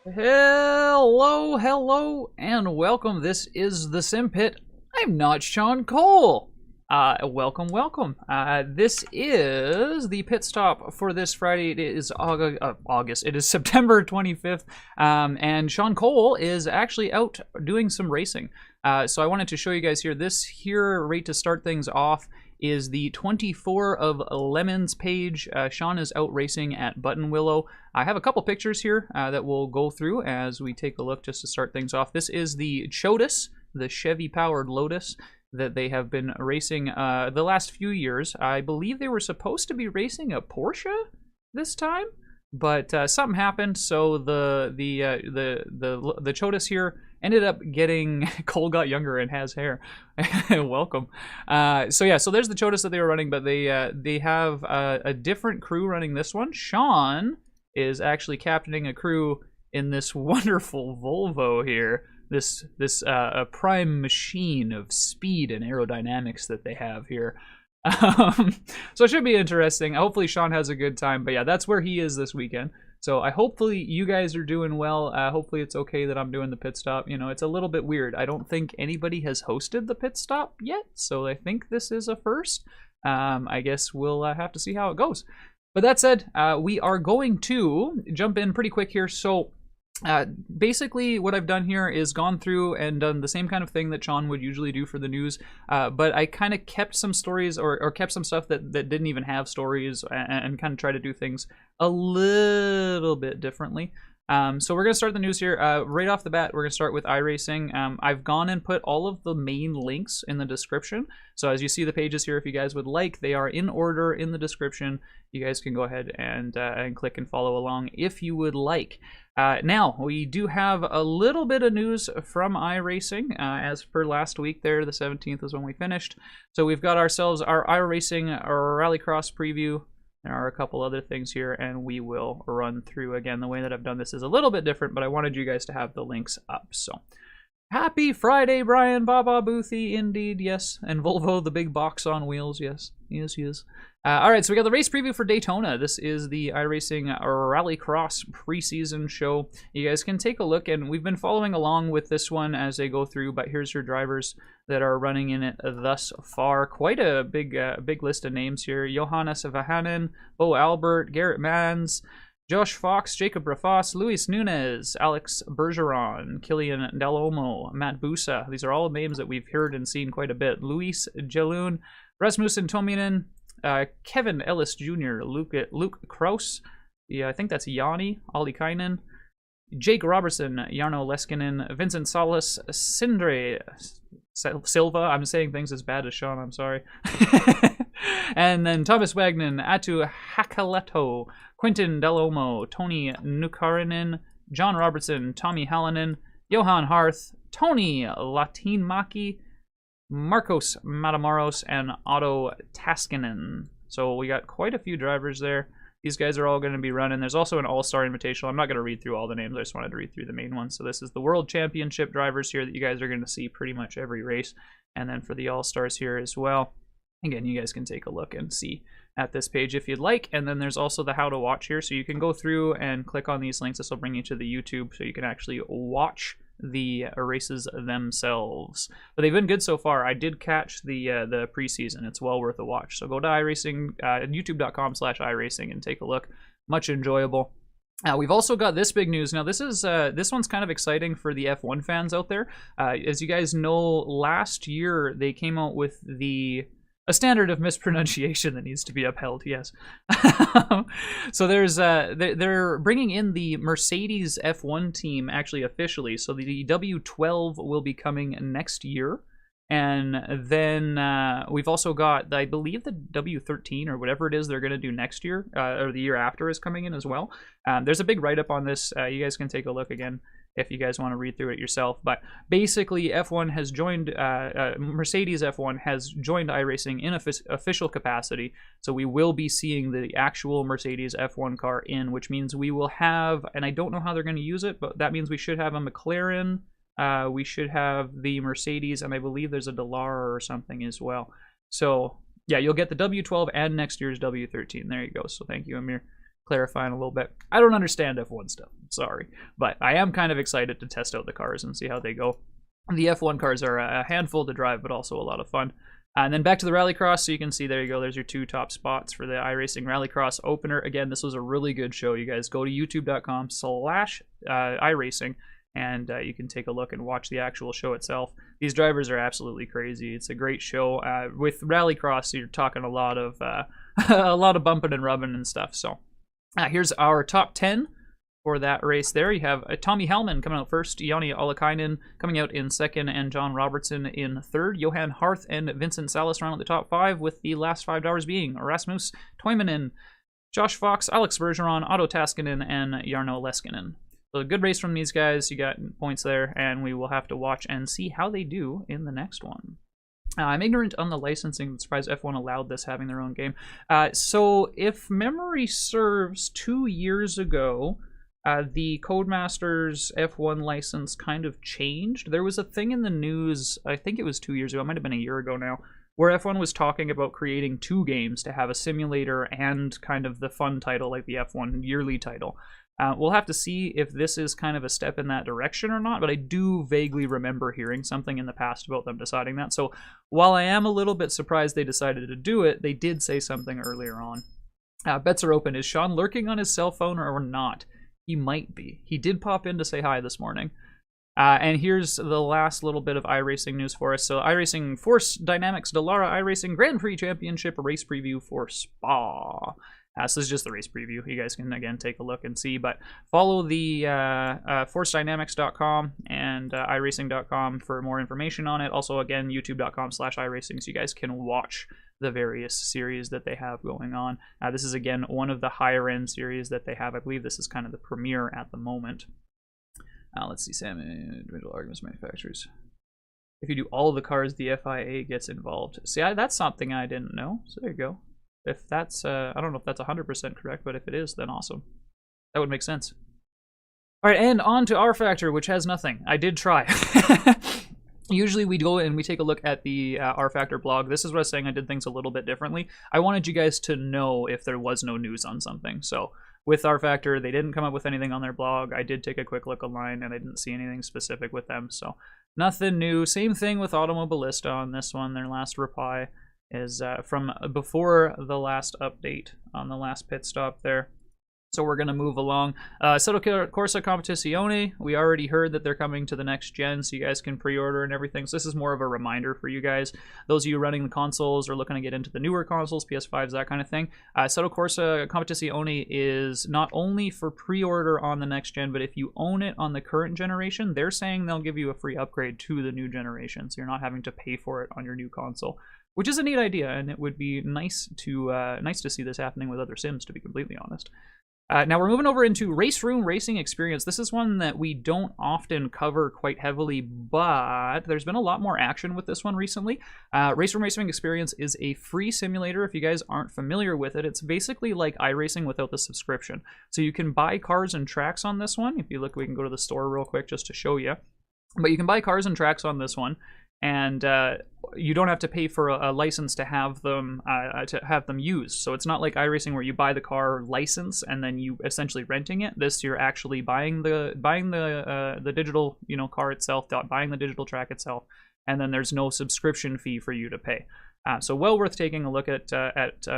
Hello, hello, and welcome. This is the Simpet. I'm not Sean Cole. Welcome. This is the pit stop for this Friday. It is August. It is September 25th, and Sean Cole is actually out doing some racing. So I wanted to show you guys here. This here rate to start things off is the 24 of Lemons page. Sean is out racing at Button Willow. I have a couple pictures here that we'll go through as we take a look just to start things off. This is the Chotus, the Chevy-powered Lotus that they have been racing the last few years. I believe they were supposed to be racing a Porsche this time, but something happened, so the Chotus here ended up getting Cole got younger and has hair. Welcome. So there's the Chotus that they were running, but they have a different crew running this one. Sean is actually captaining a crew in this wonderful Volvo here. This a prime machine of speed and aerodynamics that they have here. So it should be interesting. Hopefully Sean has a good time. But yeah, that's where he is this weekend. So hopefully you guys are doing well. Hopefully it's okay that I'm doing the pit stop. You know, it's a little bit weird. I don't think anybody has hosted the pit stop yet, so I think this is a first. I guess we'll have to see how it goes. But that said, we are going to jump in pretty quick here. So basically what I've done here is gone through and done the same kind of thing that Sean would usually do for the news, but I kind of kept some stories or kept some stuff that didn't even have stories and kind of try to do things a little bit differently. So we're going to start the news here. Right off the bat, we're going to start with Iracing. I've gone and put all of the main links in the description. So as you see the pages here, if you guys would like, they are in order in the description. You guys can go ahead and click and follow along if you would like. Now, we do have a little bit of news from Iracing. As per last week there, the 17th was when we finished. So we've got ourselves our Iracing Rallycross preview. There are a couple other things here, and we will run through. Again, the way that I've done this is a little bit different, but I wanted you guys to have the links up. So, happy Friday, Brian, Baba, Boothie, indeed, yes. And Volvo, the big box on wheels, yes. Yes. All right, so we got the race preview for Daytona. This is the Iracing Rallycross preseason show. You guys can take a look, and we've been following along with this one as they go through, but here's your drivers that are running in it thus far. Quite a big list of names here. Johannes Vahanen, Bo Albert, Garrett Mans, Josh Fox, Jacob Rafas, Luis Nunez, Alex Bergeron, Kilian Delhomme, Matt Busa. These are all names that we've heard and seen quite a bit. Luis Jaloon, Rasmussen Tominen, Kevin Ellis Jr., Luke Kraus, I think that's Yanni, Olli Kainen, Jake Robertson, Jarno Leskinen, Vincent Salas, Sindre Silva. I'm saying things as bad as Sean, I'm sorry. And then Thomas Wagner, Atu Hakaleto, Quinton Delhomme, Tony Nukarinen, John Robertson, Tommy Hallinan, Johan Harth, Tony Latinmaki, Marcos Matamoros, and Otto Taskinen. So we got quite a few drivers there. These guys are all going to be running. There's also an all-star invitational. I'm not going to read through all the names. I just wanted to read through the main ones. So this is the World Championship drivers here that you guys are going to see pretty much every race. And then for the all-stars here as well. Again, you guys can take a look and see at this page if you'd like. And then there's also the how to watch here. So you can go through and click on these links. This will bring you to the YouTube so you can actually watch the races themselves. But they've been good so far. I did catch the preseason. It's well worth a watch. So go to Iracing, youtube.com/Iracing and take a look. Much enjoyable. We've also got this big news. Now this one's kind of exciting for the F1 fans out there. As you guys know, last year they came out with a standard of mispronunciation that needs to be upheld, yes. So they're bringing in the Mercedes F1 team actually officially. So the W12 will be coming next year. And then we've also got, I believe, the W13 or whatever it is they're going to do next year, or the year after is coming in as well. There's a big write-up on this. You guys can take a look again if you guys want to read through it yourself. But basically, F1 has joined, Mercedes F1 has joined Iracing in official capacity. So we will be seeing the actual Mercedes F1 car in, which means we will have, and I don't know how they're going to use it, but that means we should have a McLaren, we should have the Mercedes, and I believe there's a Dallara or something as well. So yeah, you'll get the W12 and next year's W13. There you go. So thank you, Amir. clarifying a little bit. I don't understand F1 stuff, sorry, but I am kind of excited to test out the cars and see how they go. The F1 cars are a handful to drive, but also a lot of fun. And then back to the Rallycross, so you can see, there you go, there's your 2 top spots for the iRacing Rallycross opener. Again, this was a really good show. You guys go to youtube.com/iRacing, and you can take a look and watch the actual show itself. These drivers are absolutely crazy. It's a great show. With Rallycross, you're talking a lot of bumping and rubbing and stuff. So here's our top 10 for that race there. You have Tommy Hellman coming out first, Jani Alakainen coming out in second, and John Robertson in third. Johan Harth and Vincent Salas round out the top 5, with the last 5 drivers being Rasmus Toimanen, Josh Fox, Alex Bergeron, Otto Taskinen, and Jarno Leskinen. So a good race from these guys. You got points there, and we will have to watch and see how they do in the next one. I'm ignorant on the licensing. I'm surprised F1 allowed this, having their own game. So if memory serves, 2 years ago, the Codemasters F1 license kind of changed. There was a thing in the news, I think it was 2 years ago, it might have been a year ago now, where F1 was talking about creating 2 games to have a simulator and kind of the fun title, like the F1 yearly title. We'll have to see if this is kind of a step in that direction or not, but I do vaguely remember hearing something in the past about them deciding that. So while I am a little bit surprised they decided to do it, they did say something earlier on. Bets are open. Is Sean lurking on his cell phone or not? He might be. He did pop in to say hi this morning. And here's the last little bit of iRacing news for us. So iRacing Force Dynamics Dallara iRacing Grand Prix Championship race preview for Spa. So this is just the race preview. You guys can, again, take a look and see. But follow the ForceDynamics.com and iRacing.com for more information on it. Also, again, YouTube.com/iRacing, so you guys can watch the various series that they have going on. This is, again, one of the higher-end series that they have. I believe this is kind of the premiere at the moment. Let's see, Sam, individual arguments manufacturers. If you do all the cars, the FIA gets involved. See, that's something I didn't know, so there you go. If that's, I don't know if that's 100% correct, but if it is, then awesome. That would make sense. All right, and on to R Factor, which has nothing. I did try. Usually we go and we take a look at the R Factor blog. This is what I was saying. I did things a little bit differently. I wanted you guys to know if there was no news on something. So with R Factor, they didn't come up with anything on their blog. I did take a quick look online, and I didn't see anything specific with them. So nothing new. Same thing with Automobilista on this one. Their last reply is from before the last update on the last pit stop there. So we're going to move along. Assetto Corsa Competizione, we already heard that they're coming to the next gen, so you guys can pre-order and everything. So this is more of a reminder for you guys. Those of you running the consoles or looking to get into the newer consoles, PS5s, that kind of thing. Assetto Corsa Competizione is not only for pre-order on the next gen, but if you own it on the current generation, they're saying they'll give you a free upgrade to the new generation, so you're not having to pay for it on your new console, which is a neat idea, and it would be nice to see this happening with other sims, to be completely honest. Now we're moving over into Race Room Racing Experience. This is one that we don't often cover quite heavily, but there's been a lot more action with this one recently. Race Room Racing Experience is a free simulator. If you guys aren't familiar with it, it's basically like iRacing without the subscription. So you can buy cars and tracks on this one. If you look, we can go to the store real quick just to show you. But you can buy cars and tracks on this one, and you don't have to pay for a license to have them used. So it's not like iRacing where you buy the car license and then you essentially renting it. This, you're actually buying the digital car itself, buying the digital track itself, and then there's no subscription fee for you to pay. So well worth taking a look at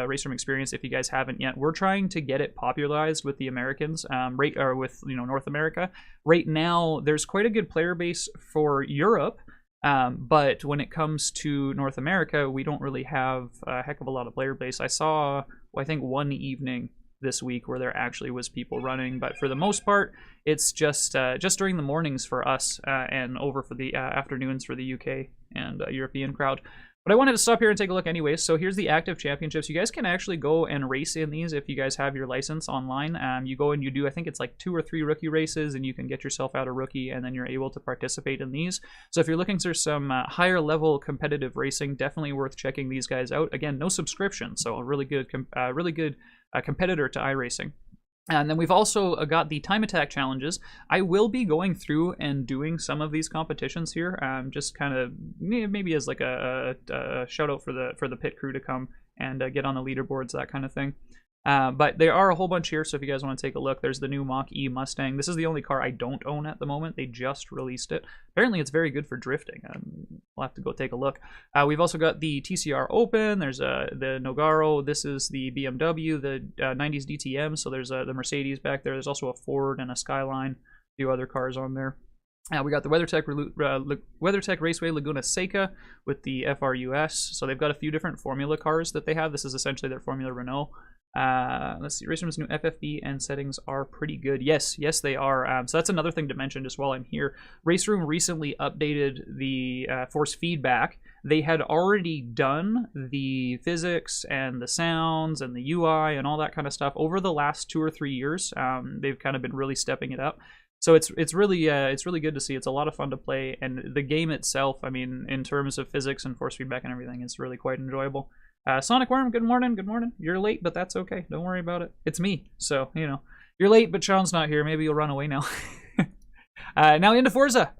Race Room Experience if you guys haven't yet. We're trying to get it popularized with the Americans, with North America. Right now, there's quite a good player base for Europe. But when it comes to North America, we don't really have a heck of a lot of player base. I saw, I think, one evening this week where there actually was people running, but for the most part, it's just during the mornings for us and over for the afternoons for the UK and European crowd. But I wanted to stop here and take a look anyways. So here's the active championships. You guys can actually go and race in these if you guys have your license online. You go and you do, I think it's like 2 or 3 rookie races, and you can get yourself out a rookie, and then you're able to participate in these. So if you're looking for some higher level competitive racing, definitely worth checking these guys out. Again, no subscription, so a really good competitor to iRacing. And then we've also got the time attack challenges. I will be going through and doing some of these competitions here, just kind of maybe as like a shout out for the pit crew to come and get on the leaderboards, that kind of thing. But there are a whole bunch here, so if you guys want to take a look, there's the new Mach-E Mustang. This is the only car I don't own at the moment. They just released it. Apparently, it's very good for drifting. We'll have to go take a look. We've also got the TCR Open. There's the Nogaro. This is the BMW, the 90s DTM. So there's the Mercedes back there. There's also a Ford and a Skyline. A few other cars on there. We got the WeatherTech Raceway Laguna Seca with the FRUS. So they've got a few different Formula cars that they have. This is essentially their Formula Renault. Let's see, Raceroom's new FFV and settings are pretty good. Yes, they are. So that's another thing to mention just while I'm here. Raceroom recently updated the force feedback. They had already done the physics and the sounds and the UI and all that kind of stuff over the last 2 or 3 years. They've kind of been really stepping it up. So it's really good to see. It's a lot of fun to play, and the game itself, I mean, in terms of physics and force feedback and everything, it's really quite enjoyable. Sonic Worm, good morning, good morning. You're late, but that's okay. Don't worry about it. It's me, so, you know. You're late, but Sean's not here. Maybe you'll run away now. Now into Forza.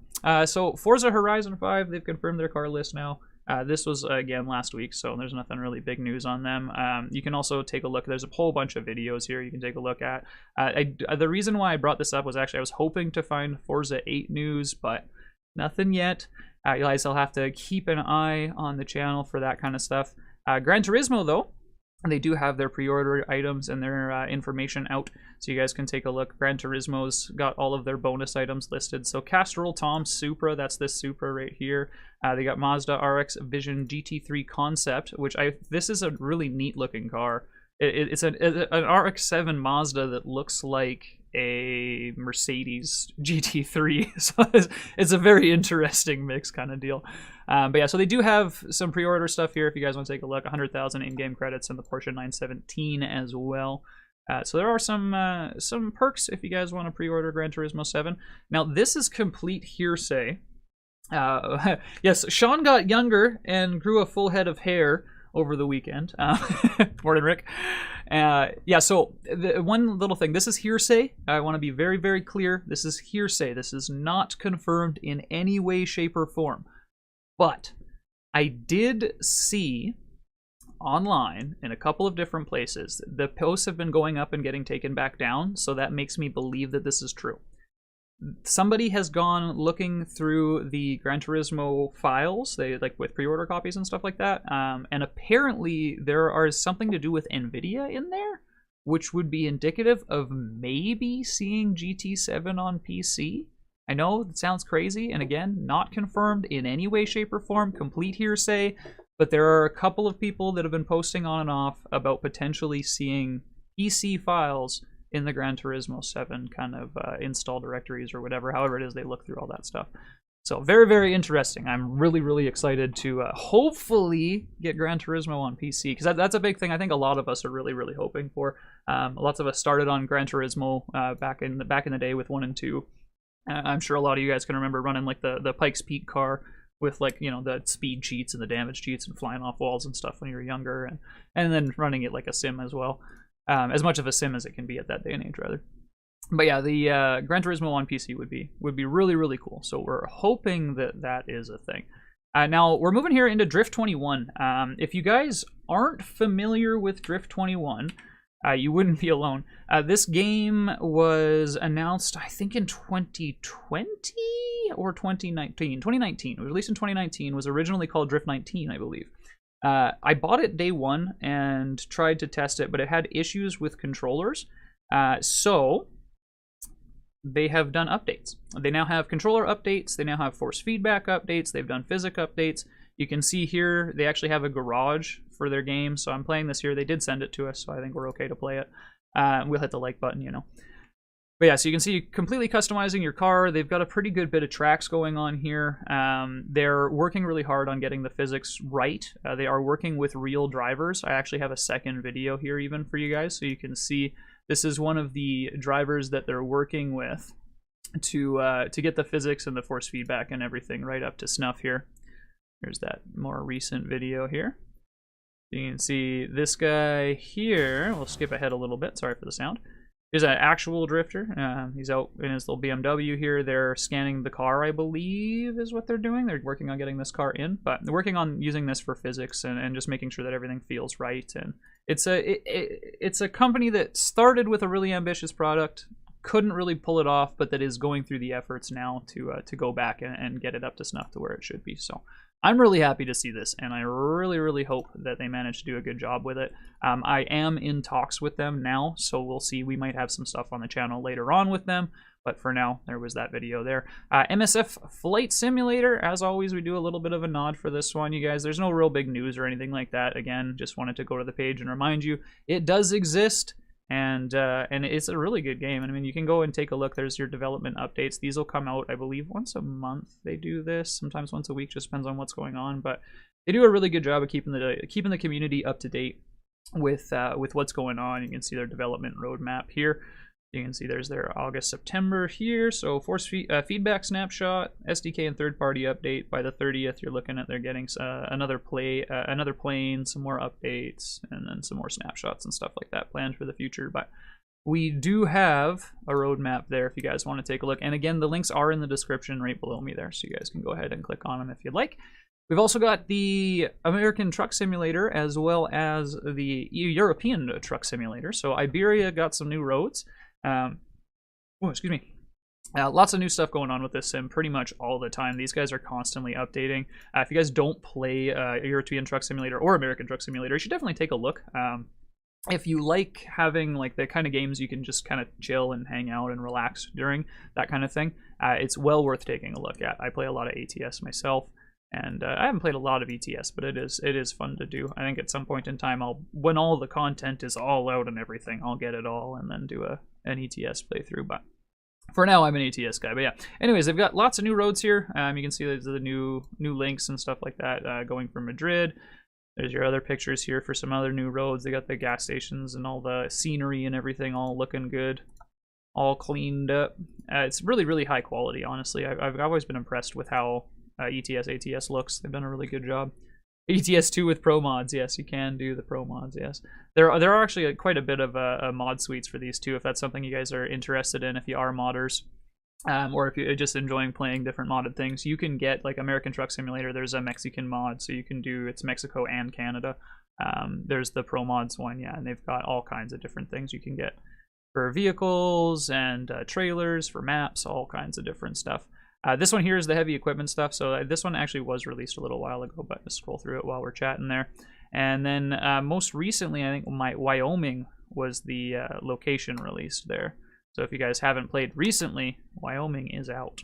So Forza Horizon 5, they've confirmed their car list now. This was, again, last week, so there's nothing really big news on them. You can also take a look. There's a whole bunch of videos here you can take a look at. The reason why I brought this up was actually I was hoping to find Forza 8 news, but nothing yet. You guys will have to keep an eye on the channel for that kind of stuff. Gran Turismo, though, they do have their pre-order items and their information out, so you guys can take a look. Gran Turismo's got all of their bonus items listed. So Castrol Tom Supra, that's this Supra right here. They got Mazda RX Vision GT3 Concept, which this is a really neat looking car. It's an RX-7 Mazda that looks like a Mercedes GT3, so it's a very interesting mix kind of deal. But yeah, so they do have some pre-order stuff here if you guys want to take a look. 100,000 in-game credits and the Porsche 917 as well. So there are some perks if you guys want to pre-order Gran Turismo 7. Now this is complete hearsay. Yes, Sean got younger and grew a full head of hair over the weekend. Morning, Rick. Yeah, so one little thing. This is hearsay. I want to be very, very clear. This is hearsay. This is not confirmed in any way, shape, or form. But I did see online in a couple of different places, the posts have been going up and getting taken back down, so that makes me believe that this is true. Somebody has gone looking through the Gran Turismo files, they like with pre-order copies and stuff like that, and apparently there are something to do with NVIDIA in there, which would be indicative of maybe seeing GT7 on PC. I know it sounds crazy, and again, not confirmed in any way, shape, or form, complete hearsay, but there are a couple of people that have been posting on and off about potentially seeing PC files in the Gran Turismo 7 kind of install directories or whatever, however it is they look through all that stuff. So very, very interesting. I'm really, really excited to hopefully get Gran Turismo on PC, because that's a big thing I think a lot of us are really, really hoping for. Lots of us started on Gran Turismo back in the day with 1 and 2. I'm sure a lot of you guys can remember running like the Pikes Peak car with, like, you know, the speed cheats and the damage cheats and flying off walls and stuff when you were younger, and then running it like a sim as well. As much of a sim as it can be at that day and age, rather. But yeah, the Gran Turismo on PC would be really, really cool. So we're hoping that is a thing. Now we're moving here into Drift 21. If you guys aren't familiar with Drift 21, you wouldn't be alone. This game was announced, I think, in 2020 or 2019. 2019. It was released in 2019. Was originally called Drift 19, I believe. I bought it day one and tried to test it, but it had issues with controllers. So they have done updates. They now have controller updates. They now have force feedback updates. They've done physics updates. You can see here they actually have a garage for their game. So I'm playing this here. They did send it to us, so I think we're okay to play it. We'll hit the like button, you know. But yeah, so you can see completely customizing your car. They've got a pretty good bit of tracks going on here. They're working really hard on getting the physics right. They are working with real drivers. I actually have a second video here even for you guys, so you can see this is one of the drivers that they're working with to get the physics and the force feedback and everything right up to snuff here. Here's that more recent video here. You can see this guy here. We'll skip ahead a little bit. Sorry for the sound. Here's an actual drifter. He's out in his little BMW here. They're scanning the car, I believe, is what they're doing. They're working on getting this car in, but they're working on using this for physics and just making sure that everything feels right. And it's a company that started with a really ambitious product, couldn't really pull it off, but that is going through the efforts now to go back and get it up to snuff to where it should be. So I'm really happy to see this, and I really, really hope that they manage to do a good job with it. I am in talks with them now, so we'll see. We might have some stuff on the channel later on with them, but for now, there was that video there. Msf Flight Simulator, as always, we do a little bit of a nod for this one, you guys. There's no real big news or anything like that. Again, just wanted to go to the page and remind you, it does exist. And it's a really good game. I mean, you can go and take a look. There's your development updates. These will come out, I believe, once a month. They do this, sometimes once a week. Just depends on what's going on. But they do a really good job of keeping the community up to date with what's going on. You can see their development roadmap here. You can see there's their August, September here. So force feedback snapshot, SDK and third-party update. By the 30th, you're looking at they're getting another plane, some more updates, and then some more snapshots and stuff like that planned for the future. But we do have a roadmap there if you guys want to take a look. And again, the links are in the description right below me there, so you guys can go ahead and click on them if you'd like. We've also got the American Truck Simulator as well as the European Truck Simulator. So Iberia got some new roads. Excuse me. Lots of new stuff going on with this sim pretty much all the time. These guys are constantly updating. If you guys don't play European Truck Simulator or American Truck Simulator, you should definitely take a look. If you like having like the kind of games you can just kind of chill and hang out and relax during, that kind of thing, it's well worth taking a look at. I play a lot of ATS myself. And I haven't played a lot of ETS, but it is fun to do. I think at some point in time, when all the content is all out and everything, I'll get it all and then do an ETS playthrough. But for now, I'm an ETS guy. But yeah, anyways, they've got lots of new roads here. You can see there's the new links and stuff like that going from Madrid. There's your other pictures here for some other new roads. They got the gas stations and all the scenery and everything all looking good, all cleaned up. It's really, really high quality, honestly. I've always been impressed with how ETS, ATS looks. They've done a really good job. ETS2 with pro mods, yes, you can do the pro mods, yes. There are actually quite a bit of mod suites for these too, if that's something you guys are interested in, if you are modders, or if you're just enjoying playing different modded things. You can get, like American Truck Simulator, there's a Mexican mod, so you can do, it's Mexico and Canada. There's the pro mods one, yeah, and they've got all kinds of different things you can get for vehicles and trailers, for maps, all kinds of different stuff. This one here is the heavy equipment stuff. So this one actually was released a little while ago, but just scroll through it while we're chatting there. And then most recently, I think Wyoming was the location released there. So if you guys haven't played recently, Wyoming is out.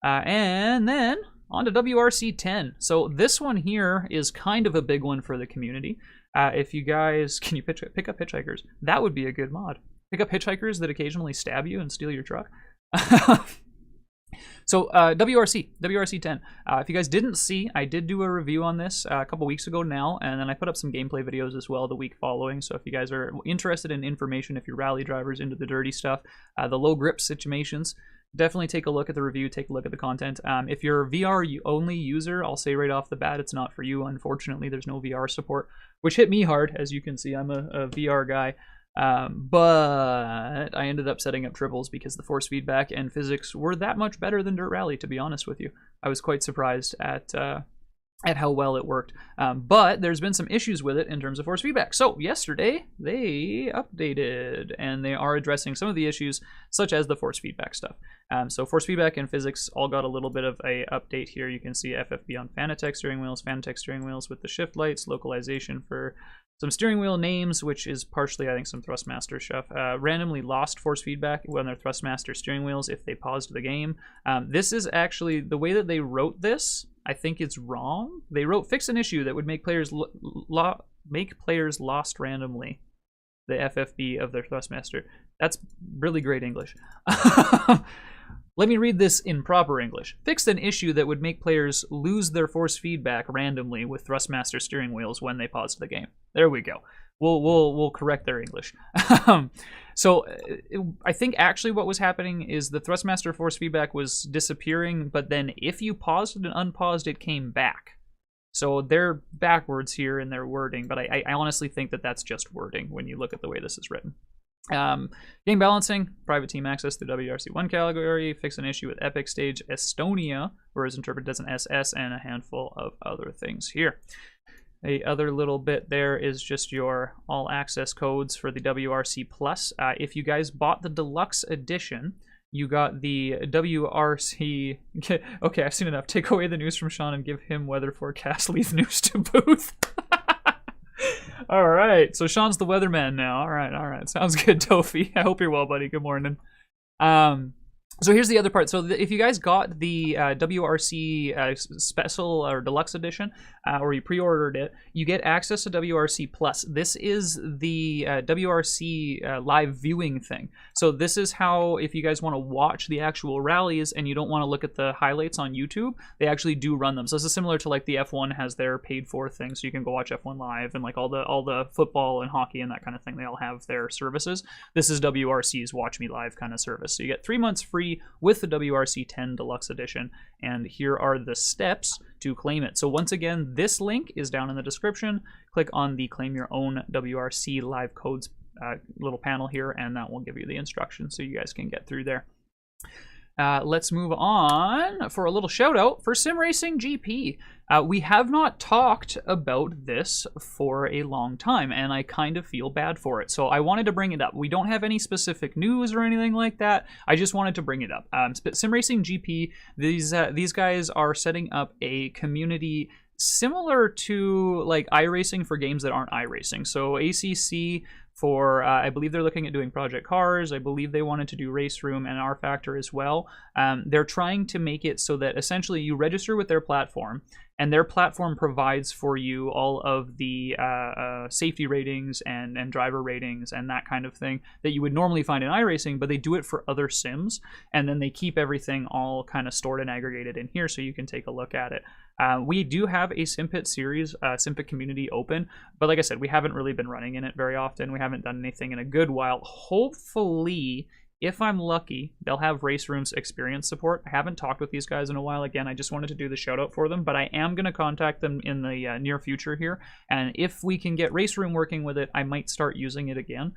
And then on to WRC 10. So this one here is kind of a big one for the community. If you guys, can you pick up hitchhikers? That would be a good mod. Pick up hitchhikers that occasionally stab you and steal your truck. So WRC 10. If you guys didn't see, I did do a review on this a couple weeks ago now, and then I put up some gameplay videos as well the week following. So if you guys are interested in information, if you're rally drivers into the dirty stuff, the low grip situations, definitely take a look at the review, take a look at the content. If you're a VR only user, I'll say right off the bat, it's not for you. Unfortunately, there's no VR support, which hit me hard. As you can see, I'm a VR guy. But I ended up setting up triples because the force feedback and physics were that much better than Dirt Rally, to be honest with you. I was quite surprised at how well it worked. But there's been some issues with it in terms of force feedback. So yesterday, they updated, and they are addressing some of the issues, such as the force feedback stuff. So force feedback and physics all got a little bit of a update here. You can see FFB on Fanatec steering wheels with the shift lights, localization for some steering wheel names, which is partially, I think, some Thrustmaster stuff. Randomly lost force feedback when they're Thrustmaster steering wheels if they paused the game. This is actually, the way that they wrote this, I think it's wrong. They wrote, fix an issue that would make players lost randomly the FFB of their Thrustmaster. That's really great English. Let me read this in proper English. Fixed an issue that would make players lose their force feedback randomly with Thrustmaster steering wheels when they paused the game. There we go. We'll correct their English. So I think actually what was happening is the Thrustmaster force feedback was disappearing, but then if you paused and unpaused, it came back. So they're backwards here in their wording, but I honestly think that that's just wording when you look at the way this is written. Game balancing, private team access to WRC1 category, fix an issue with Epic Stage Estonia, where it's interpreted as an SS, and a handful of other things here. A other little bit there is just your all access codes for the WRC Plus. If you guys bought the deluxe edition, you got the WRC. Okay, I've seen enough. Take away the news from Sean and give him weather forecast. Leave news to Booth. All right, so Sean's the weatherman now. All right. Sounds good, Tofi. I hope you're well, buddy. Good morning. So here's the other part. So if you guys got the WRC special or deluxe edition, or you pre-ordered it, you get access to WRC Plus. This is the WRC live viewing thing. So this is how, if you guys want to watch the actual rallies and you don't want to look at the highlights on YouTube, they actually do run them. So this is similar to like the F1 has their paid-for thing, so you can go watch F1 live, and like all the football and hockey and that kind of thing, they all have their services. This is WRC's Watch Me Live kind of service. So you get 3 months free with the WRC 10 Deluxe Edition, and here are the steps to claim it. So once again, this link is down in the description. Click on the Claim Your Own WRC Live Codes little panel here, and that will give you the instructions so you guys can get through there. Let's move on for a little shout out for Simracing GP. We have not talked about this for a long time, and I kind of feel bad for it. So I wanted to bring it up. We don't have any specific news or anything like that. I just wanted to bring it up. Simracing GP, these guys are setting up a community similar to like iRacing for games that aren't iRacing. So ACC for, I believe they're looking at doing Project Cars. I believe they wanted to do Race Room and R Factor as well. They're trying to make it so that essentially you register with their platform, and their platform provides for you all of the safety ratings and driver ratings and that kind of thing that you would normally find in iRacing, but they do it for other sims, and then they keep everything all kind of stored and aggregated in here so you can take a look at it. We do have a Simpet series, Simpet community open, but like I said, we haven't really been running in it very often. We haven't done anything in a good while. Hopefully, if I'm lucky, they'll have Race Room's experience support. I haven't talked with these guys in a while. Again, I just wanted to do the shout out for them, but I am going to contact them in the near future here. And if we can get Race Room working with it, I might start using it again.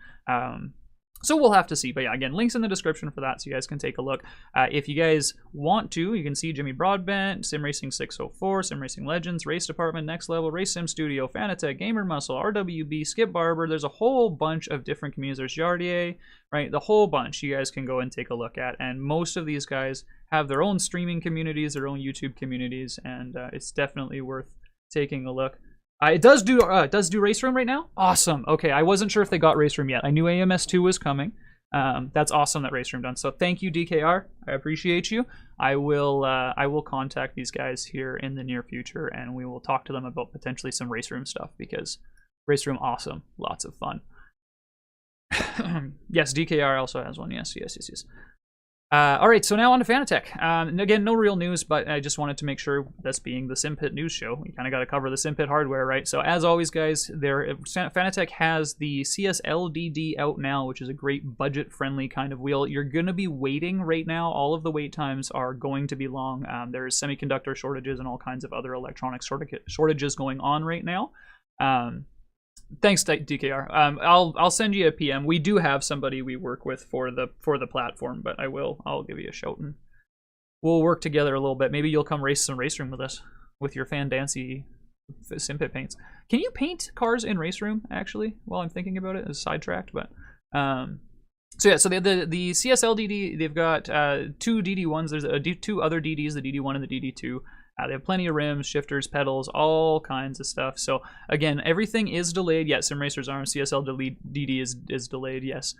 So we'll have to see. But yeah, again, links in the description for that so you guys can take a look. If you guys want to, you can see Jimmy Broadbent, Simracing 604, Simracing Legends, Race Department, Next Level, Race Sim Studio, Fanatec, Gamer Muscle, RWB, Skip Barber. There's a whole bunch of different communities. There's Jardier, right? The whole bunch you guys can go and take a look at. And most of these guys have their own streaming communities, their own YouTube communities, and it's definitely worth taking a look. It does do Race Room right now? Awesome. Okay, I wasn't sure if they got Race Room yet. I knew AMS2 was coming. That's awesome that Race Room done. So thank you, DKR. I appreciate you. I will contact these guys here in the near future, and we will talk to them about potentially some Race Room stuff, because Race Room, awesome. Lots of fun. Yes, DKR also has one. Yes. All right, so now on to Fanatec. Again, no real news, but I just wanted to make sure, this being the Simpet news show, we kind of got to cover the Simpet hardware, right? So as always, guys, Fanatec has the CSLDD out now, which is a great budget-friendly kind of wheel. You're going to be waiting right now. All of the wait times are going to be long. There's semiconductor shortages and all kinds of other electronic shortages going on right now. Thanks, DKR. I'll send you a PM. We do have somebody we work with for the platform, but I'll give you a shout, and we'll work together a little bit. Maybe you'll come race some Race Room with us with your Fandancy Simpet paints. Can you paint cars in Race Room, actually? While I'm thinking about it, it's sidetracked, but so yeah. So the CSLDD, they've got two DD1s. There's two other DDs, the DD1 and the DD2. They have plenty of rims, shifters, pedals, all kinds of stuff. So again, everything is delayed. Yes, Sim Racers Arm, CSLDD is delayed. Yes.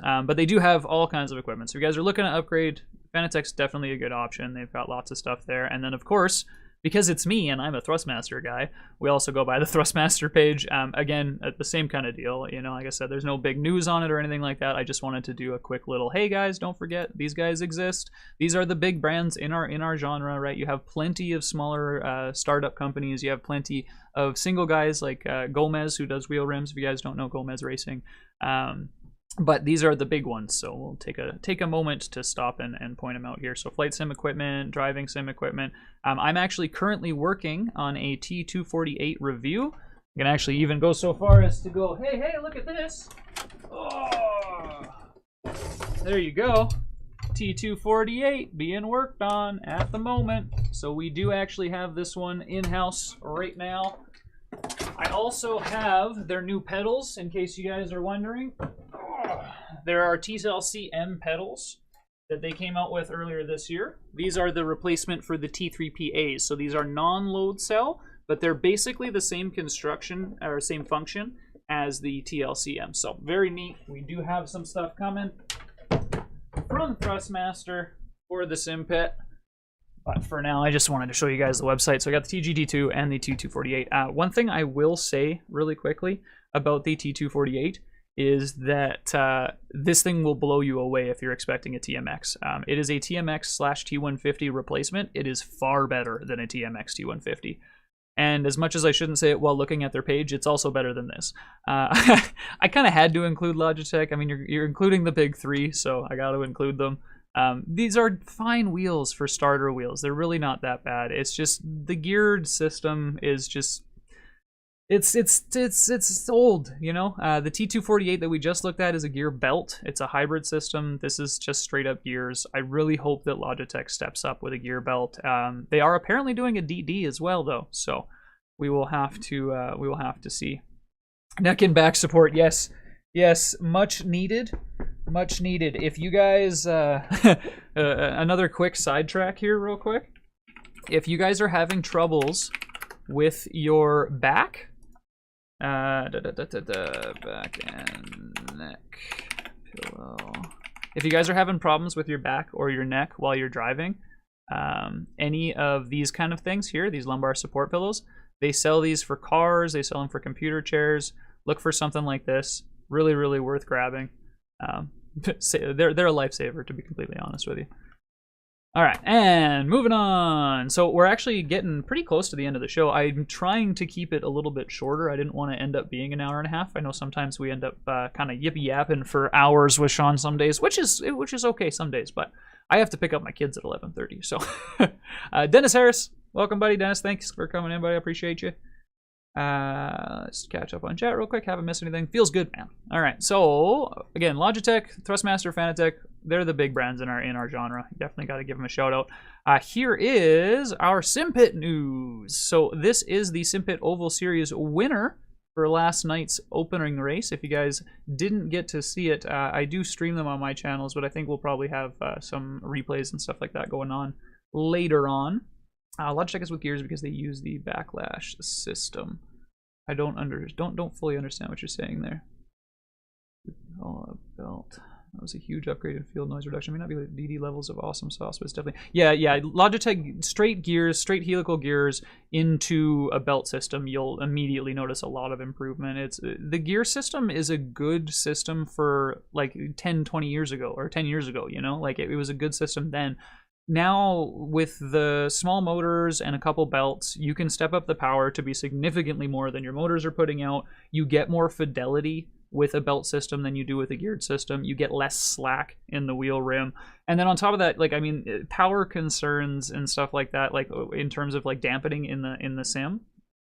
But they do have all kinds of equipment. So if you guys are looking to upgrade, Fanatec's definitely a good option. They've got lots of stuff there. And then of course, because it's me and I'm a Thrustmaster guy, we also go by the Thrustmaster page. Again, the same kind of deal. You know, like I said, there's no big news on it or anything like that. I just wanted to do a quick little, hey guys, don't forget, these guys exist. These are the big brands in our genre, right? You have plenty of smaller startup companies. You have plenty of single guys like Gomez, who does wheel rims, if you guys don't know Gomez Racing. But these are the big ones, so we'll take a moment to stop and point them out here. So flight sim equipment, driving sim equipment. I'm actually currently working on a T248 review. You can actually even go so far as to go, hey, hey, look at this. Oh, there you go. T248 being worked on at the moment. So we do actually have this one in-house right now. I also have their new pedals, in case you guys are wondering. There are TLC M pedals that they came out with earlier this year. These are the replacement for the T3PAs. So these are non-load cell, but they're basically the same construction or same function as the TLCM. So very neat. We do have some stuff coming from Thrustmaster for the Simpet. But for now, I just wanted to show you guys the website. So I got the TGT2 and the T248. One thing I will say really quickly about the T248 is that this thing will blow you away if you're expecting a TMX. It is a TMX/T150 replacement. It is far better than a TMX T150. And as much as I shouldn't say it while looking at their page, it's also better than this. I kind of had to include Logitech. I mean, you're including the big three, so I got to include them. These are fine wheels for starter wheels. They're really not that bad. It's just the geared system is just it's old, you know. The T248 that we just looked at is a gear belt. It's a hybrid system. This is just straight up gears. I really hope that Logitech steps up with a gear belt. They are apparently doing a DD as well, though, so we will have to see. Neck and back support, yes, much needed. Much needed. If you guys, another quick sidetrack here real quick. If you guys are having troubles with your back, back and neck pillow. If you guys are having problems with your back or your neck while you're driving, any of these kind of things here, these lumbar support pillows, they sell these for cars, they sell them for computer chairs. Look for something like this. Really, really worth grabbing. They're a lifesaver, to be completely honest with you. All right, and moving on. So we're actually getting pretty close to the end of the show. I'm trying to keep it a little bit shorter. I didn't want to end up being an hour and a half. I know sometimes we end up kind of yippee-yapping for hours with Sean some days, which is okay some days, but I have to pick up my kids at 11:30. So Dennis Harris, welcome, buddy. Dennis, thanks for coming in, buddy. I appreciate you. Let's catch up on chat real quick. Haven't missed anything. Feels good, man. All right. So again, Logitech, Thrustmaster, Fanatec, they're the big brands in our genre. Definitely got to give them a shout out. Here is our Simpit news. So this is the Simpit Oval Series winner for last night's opening race. If you guys didn't get to see it, I do stream them on my channels, but I think we'll probably have some replays and stuff like that going on later on. Logitech is with gears because they use the backlash system. I don't fully understand what you're saying there. Oh, belt. That was a huge upgrade in field noise reduction. May not be like DD levels of awesome sauce, but it's definitely yeah. Logitech straight gears, straight helical gears into a belt system. You'll immediately notice a lot of improvement. It's the gear system is a good system for like 10, 20 years ago or 10 years ago. You know, like it was a good system then. Now, with the small motors and a couple belts, you can step up the power to be significantly more than your motors are putting out. You get more fidelity with a belt system than you do with a geared system. You get less slack in the wheel rim. And then on top of that, like, I mean, power concerns and stuff like that, like in terms of like dampening in the sim,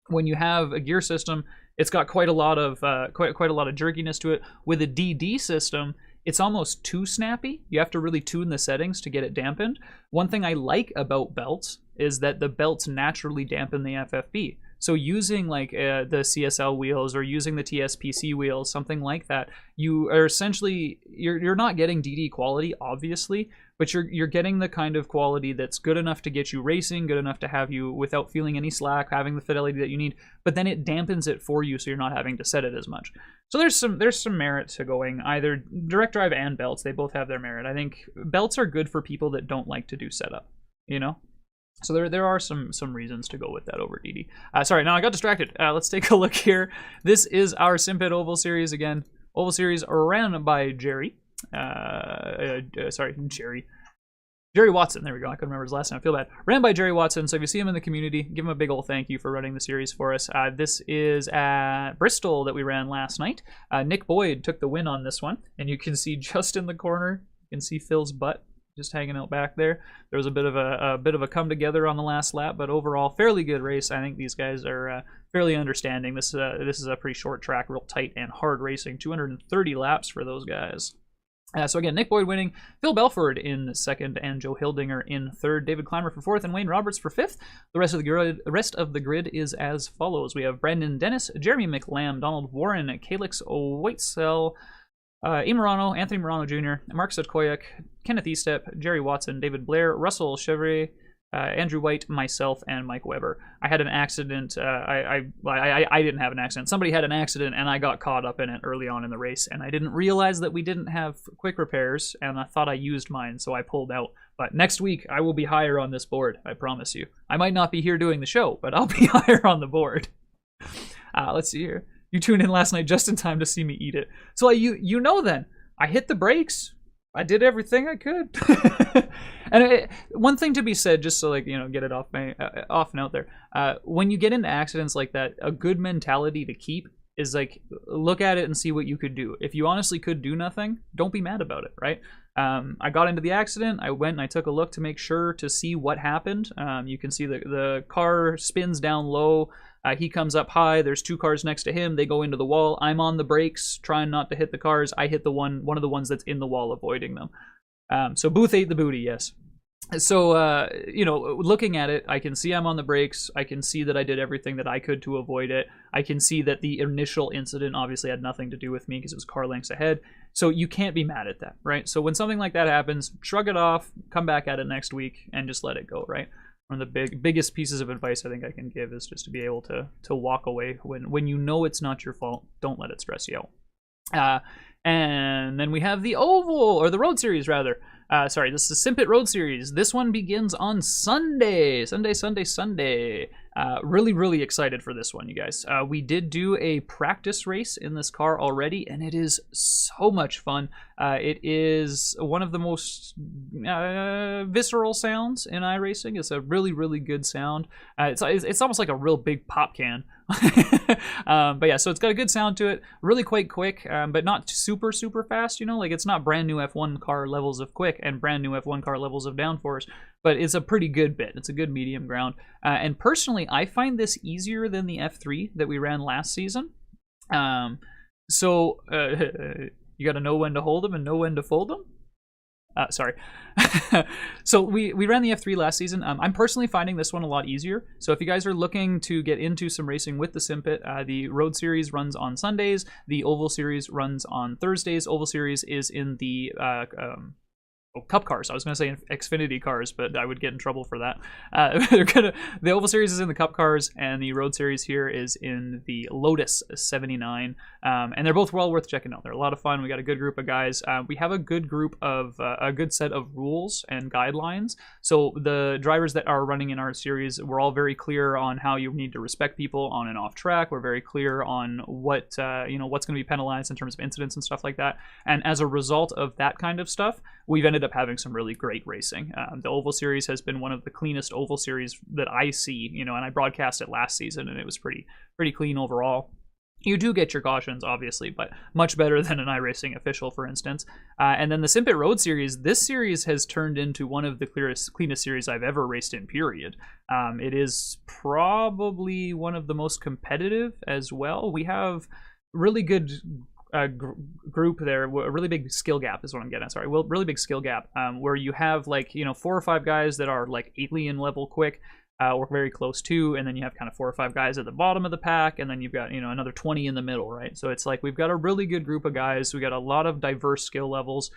when you have a gear system, it's got quite a lot of jerkiness to it. With a DD system, it's almost too snappy. You have to really tune the settings to get it dampened. One thing I like about belts is that the belts naturally dampen the FFB. So using like the CSL wheels or using the TSPC wheels, something like that, you are essentially, you're not getting DD quality, obviously, but you're getting the kind of quality that's good enough to get you racing, good enough to have you without feeling any slack, having the fidelity that you need, but then it dampens it for you so you're not having to set it as much. So there's some merit to going either direct drive and belts. They both have their merit. I think belts are good for people that don't like to do setup, you know? So there are some reasons to go with that over DD. Sorry, now I got distracted. Let's take a look here. This is our Simpit Oval Series again. Oval Series ran by Jerry. Jerry Watson. There we go. I couldn't remember his last name. I feel bad. Ran by Jerry Watson. So if you see him in the community, give him a big old thank you for running the series for us. This is at Bristol that we ran last night. Nick Boyd took the win on this one. And you can see just in the corner, you can see Phil's butt just hanging out back there. There was a bit of a come together on the last lap, but overall fairly good race. I think these guys are fairly understanding. This is a pretty short track, real tight and hard racing. 230 laps for those guys. So again, Nick Boyd winning, Phil Belford in second, and Joe Hildinger in third, David Clymer for fourth, and Wayne Roberts for fifth. The rest of the grid is as follows. We have Brandon Dennis, Jeremy McLam, Donald Warren, Calix Whitesell, Morano, Anthony Morano Jr., Mark Sutkoyak, Kenneth Estep, Jerry Watson, David Blair, Russell Chevrier, Andrew White, myself, and Mike Weber. I had an accident. I didn't have an accident. Somebody had an accident, and I got caught up in it early on in the race, and I didn't realize that we didn't have quick repairs, and I thought I used mine, so I pulled out. But next week, I will be higher on this board, I promise you. I might not be here doing the show, but I'll be higher on the board. Let's see here. You tuned in last night just in time to see me eat it. So you know then, I hit the brakes. I did everything I could. And one thing to be said, just so like, you know, get it off note there. When you get into accidents like that, a good mentality to keep is like, look at it and see what you could do. If you honestly could do nothing, don't be mad about it, right? I got into the accident. I went and I took a look to make sure to see what happened. You can see the car spins down low. He comes up high. There's two cars next to him. They go into the wall. I'm on the brakes, trying not to hit the cars. I hit one of the ones that's in the wall, avoiding them. So Booth ate the booty, yes. So, you know, looking at it, I can see I'm on the brakes. I can see that I did everything that I could to avoid it. I can see that the initial incident obviously had nothing to do with me because it was car lengths ahead. So you can't be mad at that, right? So when something like that happens, shrug it off, come back at it next week, and just let it go, right? One of the biggest pieces of advice I think I can give is just to be able to walk away when you know it's not your fault. Don't let it stress you out. And then we have the Oval, or the Road Series rather. Sorry, this is Simpet Road Series. This one begins on Sunday. Sunday. Really excited for this one, you guys. We did do a practice race in this car already, and it is so much fun. It is one of the most visceral sounds in iRacing. It's a really good sound. It's almost like a real big pop can. But yeah, so it's got a good sound to it. Really quite quick, but not super fast. You know, like it's not brand new F1 car levels of quick and brand new F1 car levels of downforce, but it's a pretty good bit. It's a good medium ground. And personally, I find this easier than the F3 that we ran last season. So you got to know when to hold them and know when to fold them. Sorry. So we ran the F3 last season. I'm personally finding this one a lot easier. So if you guys are looking to get into some racing with the Simpet, the Road Series runs on Sundays. The Oval Series runs on Thursdays. Oval Series is in the Cup cars. I was going to say Xfinity cars, but I would get in trouble for that. The Oval Series is in the Cup cars, and the Road Series here is in the Lotus 79. And they're both well worth checking out. They're a lot of fun. We got a good group of guys. We have a good group of a good set of rules and guidelines. So the drivers that are running in our series, we're all very clear on how you need to respect people on and off track. We're very clear on what what's going to be penalized in terms of incidents and stuff like that. And as a result of that kind of stuff, we've ended up having some really great racing. The Oval Series has been one of the cleanest Oval Series that I see, and I broadcast it last season, and it was pretty clean overall. You do get your cautions, obviously, but much better than an iRacing official, for instance. And then the Simpet Road Series, this series has turned into one of the cleanest series I've ever raced in, period. It is probably one of the most competitive as well. We have really good group there, a really big skill gap is what I'm getting at. Sorry, well, really big skill gap, where you have 4 or 5 guys that are like alien level quick, or very close to, and then you have kind of 4 or 5 guys at the bottom of the pack, and then you've got another 20 in the middle, right? So it's like we've got a really good group of guys. We got a lot of diverse skill levels.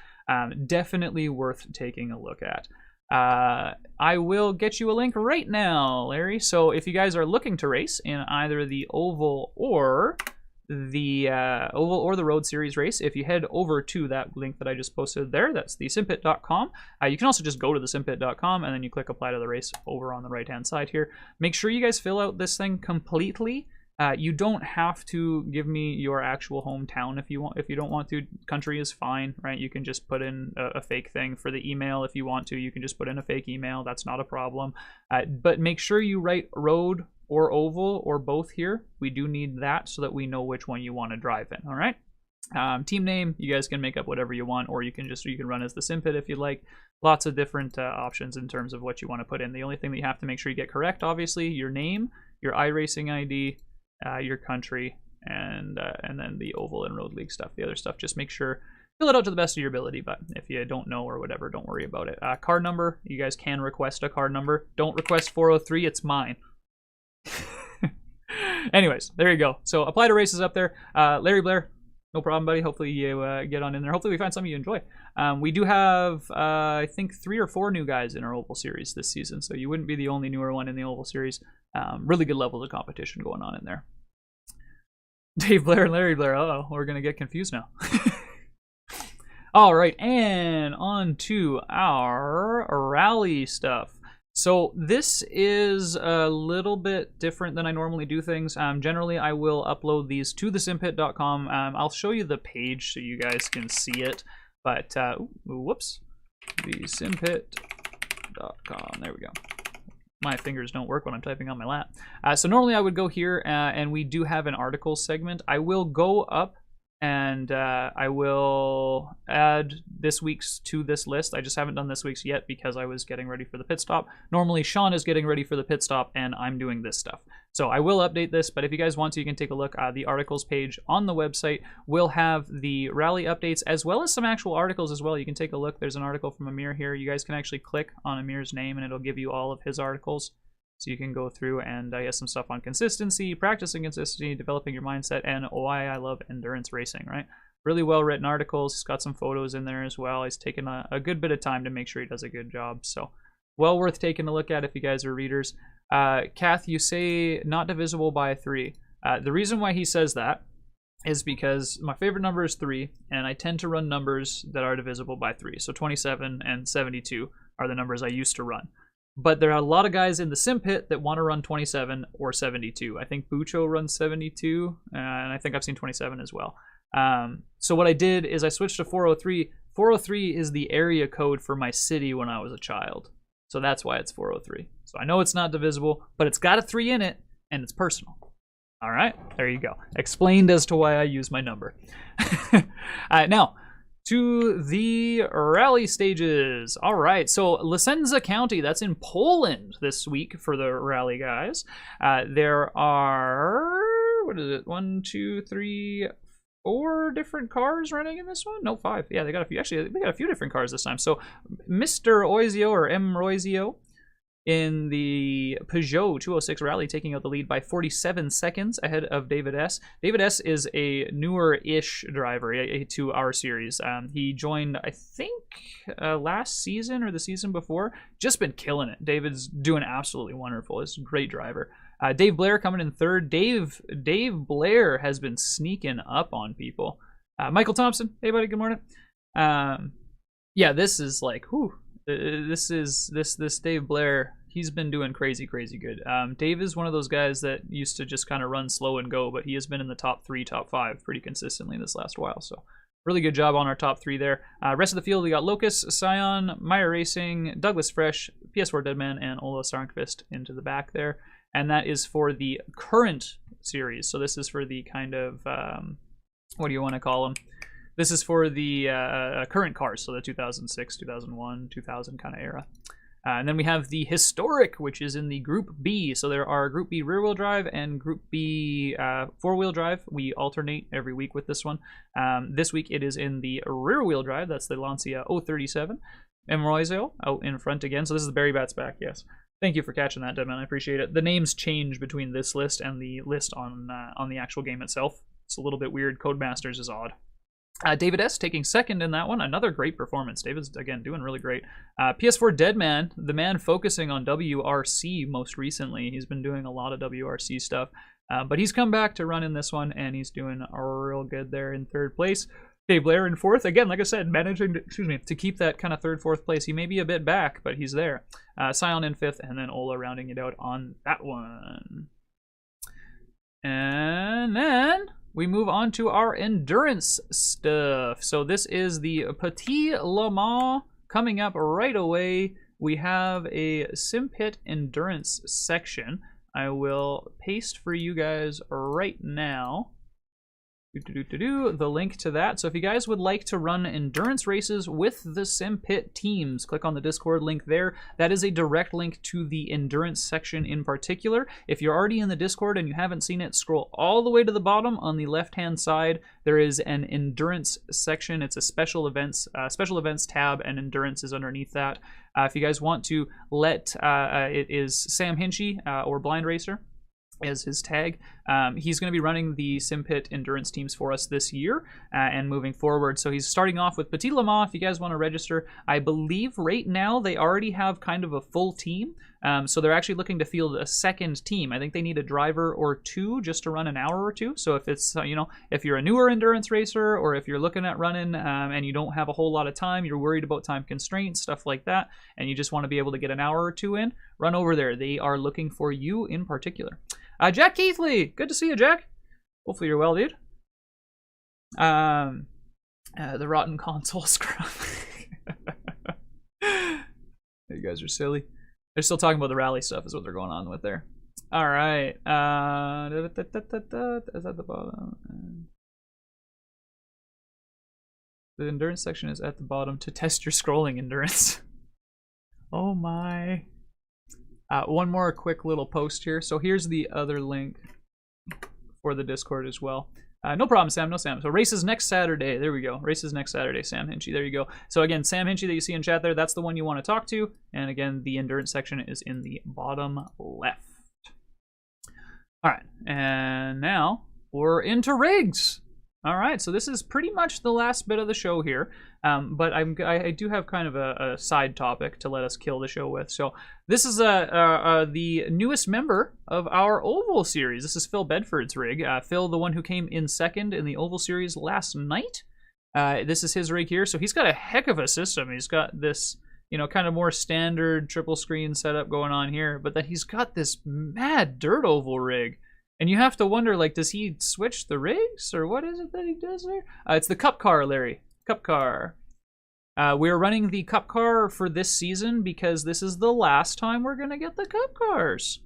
Definitely worth taking a look at. I will get you a link right now, Larry. So if you guys are looking to race in either the Oval or the Road Series race, if you head over to that link that I just posted there, that's the simpet.com. You can also just go to the simpet.com and then you click apply to the race over on the right hand side here. Make sure you guys fill out this thing completely. You don't have to give me your actual hometown if you want. If you don't want to, country is fine, right? You can just put in a fake thing for the email if you want to. You can just put in a fake email. That's not a problem. But make sure you write road or oval or both here. We do need that so that we know which one you want to drive in. All right. Team name, you guys can make up whatever you want, or you can run as the Simpet if you like. lots of different options in terms of what you want to put in. The only thing that you have to make sure you get correct, obviously, your name, your iRacing ID, your country, and then the oval and road league stuff. The other stuff, just make sure, fill it out to the best of your ability, but if you don't know or whatever, don't worry about it. Card number, you guys can request a card number. Don't request 403, it's mine. Anyways, there you go. So apply to races up there. Larry Blair, no problem, buddy. Hopefully you get on in there. Hopefully we find something you enjoy. We do have, I think, 3 or 4 new guys in our Oval Series this season, so you wouldn't be the only newer one in the Oval Series. Really good levels of competition going on in there. Dave Blair and Larry Blair. Uh-oh, we're going to get confused now. All right, and on to our rally stuff. So this is a little bit different than I normally do things. Generally, I will upload these to the simpit.com. I'll show you the page so you guys can see it. But, whoops, the simpit.com. There we go. My fingers don't work when I'm typing on my lap. So normally I would go here, and we do have an articles segment. I will go up and I will add this week's to this list. I just haven't done this week's yet because I was getting ready for the pit stop. Normally Sean is getting ready for the pit stop and I'm doing this stuff. So I will update this, but if you guys want to, you can take a look. The articles page on the website will have the rally updates as well as some actual articles as well. You can take a look. There's an article from Amir here. You guys can actually click on Amir's name and it'll give you all of his articles. So you can go through and he has some stuff on consistency, practicing consistency, developing your mindset, and why I love endurance racing, right? Really well-written articles. He's got some photos in there as well. He's taken a good bit of time to make sure he does a good job. So well worth taking a look at if you guys are readers. Kath, you say not divisible by 3. The reason why he says that is because my favorite number is 3, and I tend to run numbers that are divisible by 3. So 27 and 72 are the numbers I used to run. But there are a lot of guys in the Simpit that want to run 27 or 72. I think Bucho runs 72, and I think I've seen 27 as well. So what I did is I switched to 403. 403 is the area code for my city when I was a child. So that's why it's 403. So I know it's not divisible, but it's got a 3 in it, and it's personal. All right, there you go. Explained as to why I use my number. Now, to the rally stages. All right, so Licenza County, that's in Poland this week for the rally guys. There are, what is it, 1, 2, 3, 4 different cars running in this one? No, 5. Yeah, they got a few. Actually, they got a few different cars this time. So Mr. Oizio, or M. Roizio, in the Peugeot 206 Rally, taking out the lead by 47 seconds ahead of David S. David S. is a newer-ish driver to our series. He joined, I think, last season or the season before. Just been killing it. David's doing absolutely wonderful. He's a great driver. Dave Blair coming in 3rd. Dave Blair has been sneaking up on people. Michael Thompson, hey buddy, good morning. Yeah, this is like, whew. This Dave Blair, he's been doing crazy good. Dave is one of those guys that used to just kind of run slow and go, but he has been in the top 3, top 5 pretty consistently this last while. So really good job on our top 3 there. Rest of the field, we got Locus, Scion, Meyer Racing, Douglas Fresh, PS4 Deadman, and Ola Sarnqvist into the back there. And that is for the current series. So this is for the kind of, what do you want to call them? This is for the current cars, so the 2006, 2001, 2000 kind of era. And then we have the historic, which is in the Group B. So there are Group B rear-wheel drive and Group B four-wheel drive. We alternate every week with this one. This week it is in the rear-wheel drive. That's the Lancia 037. Emroizio out in front again. So this is the Barry Bats back, yes. Thank you for catching that, Deadman. I appreciate it. The names change between this list and the list on the actual game itself. It's a little bit weird. Codemasters is odd. David S. taking 2nd in that one. Another great performance. David's, again, doing really great. PS4 Deadman, the man focusing on WRC most recently. He's been doing a lot of WRC stuff. But he's come back to run in this one, and he's doing real good there in 3rd place. Dave Blair in 4th. Again, like I said, managing to keep that kind of 3rd, 4th place. He may be a bit back, but he's there. Scion in 5th, and then Ola rounding it out on that one. And then we move on to our endurance stuff. So this is the Petit Le Mans coming up right away. We have a Simpit endurance section. I will paste for you guys right now the link to that. So if you guys would like to run endurance races with the Simpit teams, click on the Discord link there. That is a direct link to the endurance section in particular. If you're already in the Discord and you haven't seen it, scroll all the way to the bottom on the left-hand side. There is an endurance section. It's a special events tab, and endurance is underneath that. If you guys want to let, it is Sam Hinchy, or Blind Racer as his tag. He's going to be running the Simpit endurance teams for us this year and moving forward. So he's starting off with Petit Le Mans. If you guys want to register, I believe right now they already have kind of a full team. So they're actually looking to field a second team. I think they need a driver or two just to run an hour or two. So if it's, you know, if you're a newer endurance racer, or if you're looking at running and you don't have a whole lot of time, you're worried about time constraints, stuff like that, and you just want to be able to get an hour or two in, run over there. They are looking for you in particular. Jack Keithley, good to see you, Jack. Hopefully you're well, dude. The rotten console scrub. You guys are silly. They're still talking about the rally stuff is what they're going on with there. All right. Is at the bottom. The endurance section is at the bottom to test your scrolling endurance. Oh my. One more quick little post here. So here's the other link for the Discord as well. No problem, Sam. No, Sam. So races next Saturday. There we go. Races next Saturday, Sam Hinchy. There you go. So again, Sam Hinchy that you see in chat there, that's the one you want to talk to. And again, the endurance section is in the bottom left. All right. And now we're into rigs. All right, so this is pretty much the last bit of the show here, but I do have kind of a side topic to let us kill the show with. So this is the newest member of our Oval Series. This is Phil Bedford's rig. Phil, the one who came in second in the Oval Series last night. This is his rig here. So he's got a heck of a system. He's got this, you know, kind of more standard triple screen setup going on here, but then he's got this mad dirt oval rig. And you have to wonder, like, does he switch the rigs, or what is it that he does there? It's the Cup Car, Larry. Cup Car. We're running the Cup Car for this season because this is the last time we're going to get the Cup Cars.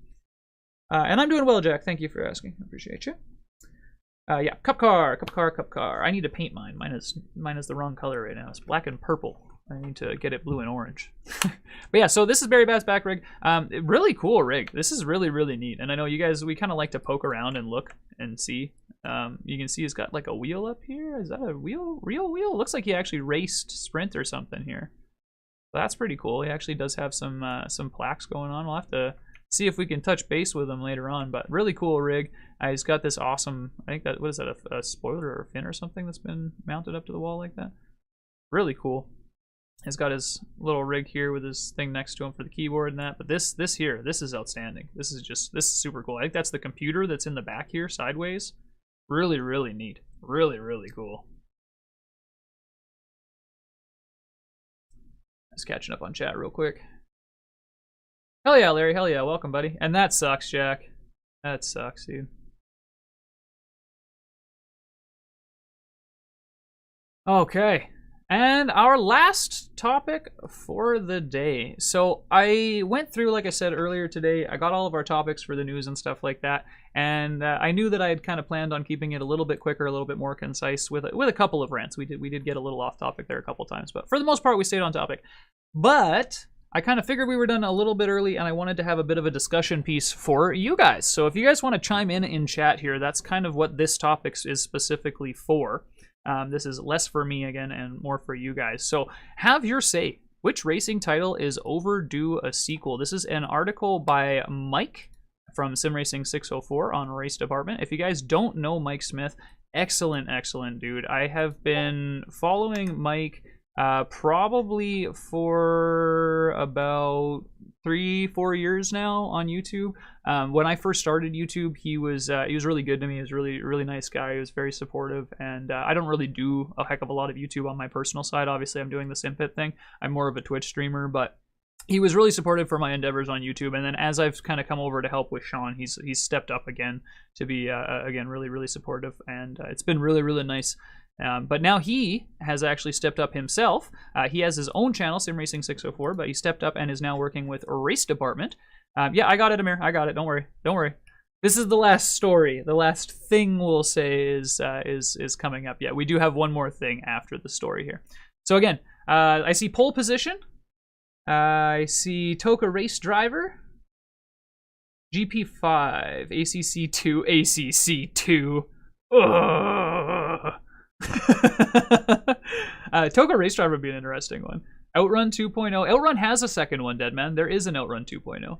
And I'm doing well, Jack. Thank you for asking. I appreciate you. Yeah, Cup Car, Cup Car, Cup Car. I need to paint mine. Mine is the wrong color right now. It's black and purple. I need to get it blue and orange. But yeah, so this is Barry Bass back rig. Really cool rig. This is really, really neat. And I know you guys, we kind of like to poke around and look and see. You can see he's got like a wheel up here. Is that a wheel? Real wheel? Looks like he actually raced Sprint or something here. So that's pretty cool. He actually does have some plaques going on. We'll have to see if we can touch base with him later on. But really cool rig. He's got this awesome, I think that, what is that, a spoiler or a fin or something that's been mounted up to the wall like that? Really cool. He's got his little rig here with his thing next to him for the keyboard and that. But this here, this is outstanding. This is super cool. I think that's the computer that's in the back here, sideways. Really, really neat. Really, really cool. Just catching up on chat real quick. Hell yeah, Larry. Hell yeah. Welcome, buddy. And that sucks, Jack. That sucks, dude. Okay. And our last topic for the day. So I went through, like I said earlier today, I got all of our topics for the news and stuff like that. And I knew that I had kind of planned on keeping it a little bit quicker, a little bit more concise with a couple of rants. We did get a little off topic there a couple times, but for the most part, we stayed on topic. But I kind of figured we were done a little bit early, and I wanted to have a bit of a discussion piece for you guys. So if you guys want to chime in chat here, that's kind of what this topic is specifically for. This is less for me again and more for you guys. So have your say. Which racing title is overdue a sequel? This is an article by Mike from Simracing 604 on Race Department. If you guys don't know Mike Smith, excellent dude. I have been following Mike probably for about 3-4 years now on YouTube. When I first started YouTube, he was really good to me. He was really nice guy. He was very supportive, and I don't really do a heck of a lot of YouTube on my personal side. Obviously, I'm doing the Simpet thing. I'm more of a Twitch streamer, but he was really supportive for my endeavors on YouTube. And then as I've kind of come over to help with Sean, he's stepped up again to be again really supportive, and it's been really nice. But now he has actually stepped up himself. He has his own channel, Simracing 604, but he stepped up and is now working with Race Department. Yeah, I got it, Amir. I got it. Don't worry. This is the last story. The last thing we'll say is coming up. Yeah, we do have one more thing after the story here. So again, I see pole position. I see Toka race driver. GP5, ACC2, ACC2. Toka race driver would be an interesting one. Outrun 2.0. Outrun has a second one, Deadman. There is an Outrun 2.0.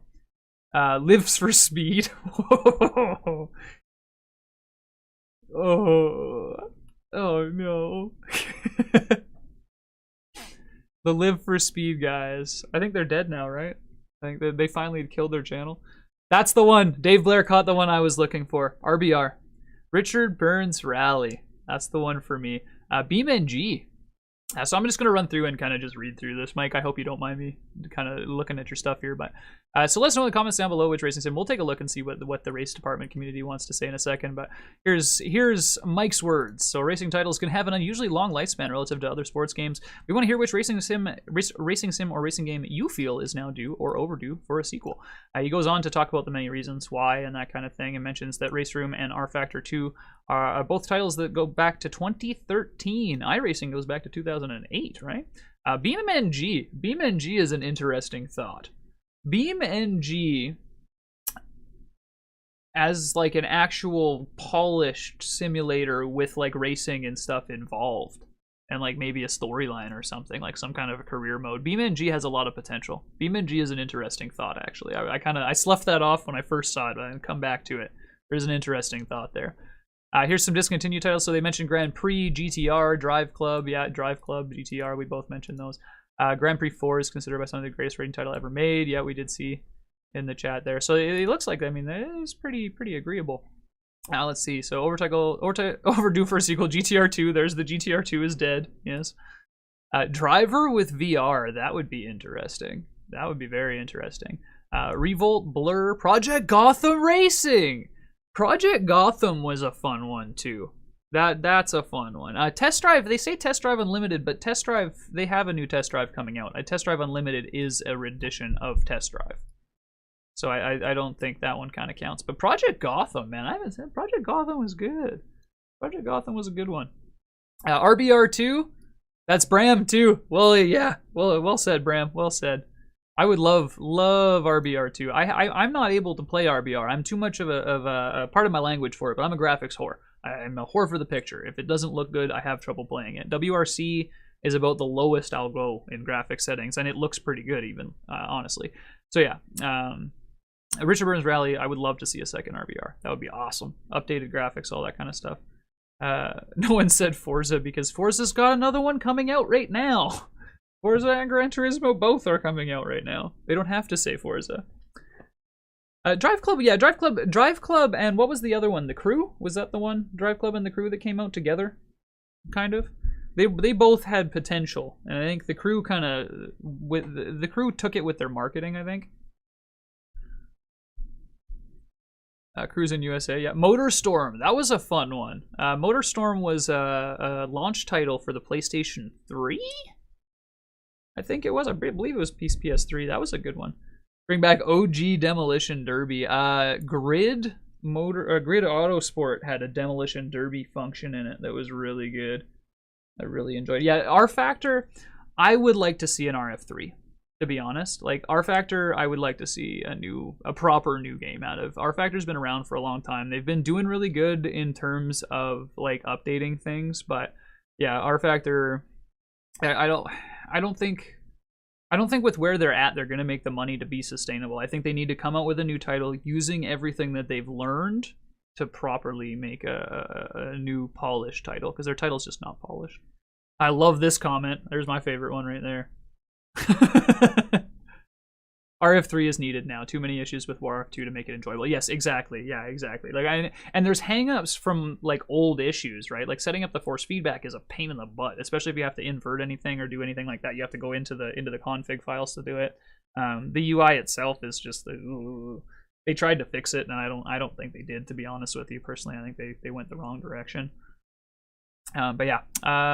Lives for speed. Oh no. The Live for Speed guys. I think they're dead now, right? I think they finally killed their channel. That's the one. Dave Blair caught the one I was looking for. RBR. Richard Burns Rally. That's the one for me. BeamNG. So I'm just going to run through and kind of just read through this. Mike, I hope you don't mind me kind of looking at your stuff here. But so let us know in the comments down below which racing sim. We'll take a look and see what the race department community wants to say in a second. But here's Mike's words. So racing titles can have an unusually long lifespan relative to other sports games. We want to hear which racing sim or racing game you feel is now due or overdue for a sequel. He goes on to talk about the many reasons why and that kind of thing, and mentions that Race Room and R Factor 2 are both titles that go back to 2013. iRacing goes back to 2008, right? BeamNG. BeamNG is an interesting thought. BeamNG as like an actual polished simulator with like racing and stuff involved, and like maybe a storyline or something, like some kind of a career mode. BeamNG has a lot of potential. BeamNG is an interesting thought, actually. I sloughed that off when I first saw it, but I come back to it. There's an interesting thought there. Here's some discontinued titles. So they mentioned Grand Prix, GTR, Drive Club. Yeah, Drive Club, GTR, we both mentioned those. Grand Prix 4 is considered by some of the greatest rating title ever made. Yeah, we did see in the chat there. So it looks like, I mean, it's pretty agreeable. Now let's see. So overdue for a sequel. GTR 2. There's the GTR 2 is dead. Yes. Driver with VR. That would be interesting. That would be very interesting. Revolt, Blur, Project Gotham Racing. Project Gotham was a fun one too. That's a fun one. Test Drive, they say Test Drive Unlimited, but Test Drive, they have a new Test Drive coming out. Test Drive Unlimited is a rendition of Test Drive. So I don't think that one kind of counts. But Project Gotham, man, I haven't said Project Gotham was good. Project Gotham was a good one. RBR2, that's Bram too. Well, yeah, well said, Bram, well said. I would love RBR2. I'm not able to play RBR. I'm too much of a part of my language for it, but I'm a graphics whore. I'm a whore for the picture. If it doesn't look good, I have trouble playing it. WRC is about the lowest I'll go in graphics settings, and it looks pretty good even, honestly. So yeah, Richard Burns Rally, I would love to see a second RBR. That would be awesome. Updated graphics, all that kind of stuff. No one said Forza because Forza's got another one coming out right now. Forza and Gran Turismo both are coming out right now. They don't have to say Forza. Drive Club, yeah, Drive Club, and what was the other one? The Crew? Was that the one? Drive Club and the Crew that came out together? Kind of. They both had potential, and I think the Crew kind of the Crew took it with their marketing, I think. Cruising USA, yeah. Motorstorm, that was a fun one. Motorstorm was a launch title for the PlayStation 3? I think it was. I believe it was PS3. That was a good one. Bring back OG Demolition Derby. Grid Autosport had a Demolition Derby function in it that was really good. I really enjoyed it. Yeah, R Factor, I would like to see an RF3, to be honest. Like, R Factor, I would like to see a proper new game out of. R Factor's been around for a long time. They've been doing really good in terms of, like, updating things, but yeah, R Factor, I don't think with where they're at, they're going to make the money to be sustainable. I think they need to come out with a new title using everything that they've learned to properly make a new polished title, because their title's just not polished. I love this comment. There's my favorite one right there. RF3 is needed now. Too many issues with RF2 to make it enjoyable. Yes, exactly. Yeah, exactly. Like, and there's hangups from like old issues, right? Like setting up the force feedback is a pain in the butt, especially if you have to invert anything or do anything like that. You have to go into the config files to do it. The UI itself is just they tried to fix it, and I don't think they did, to be honest with you. Personally, I think they went the wrong direction. But yeah,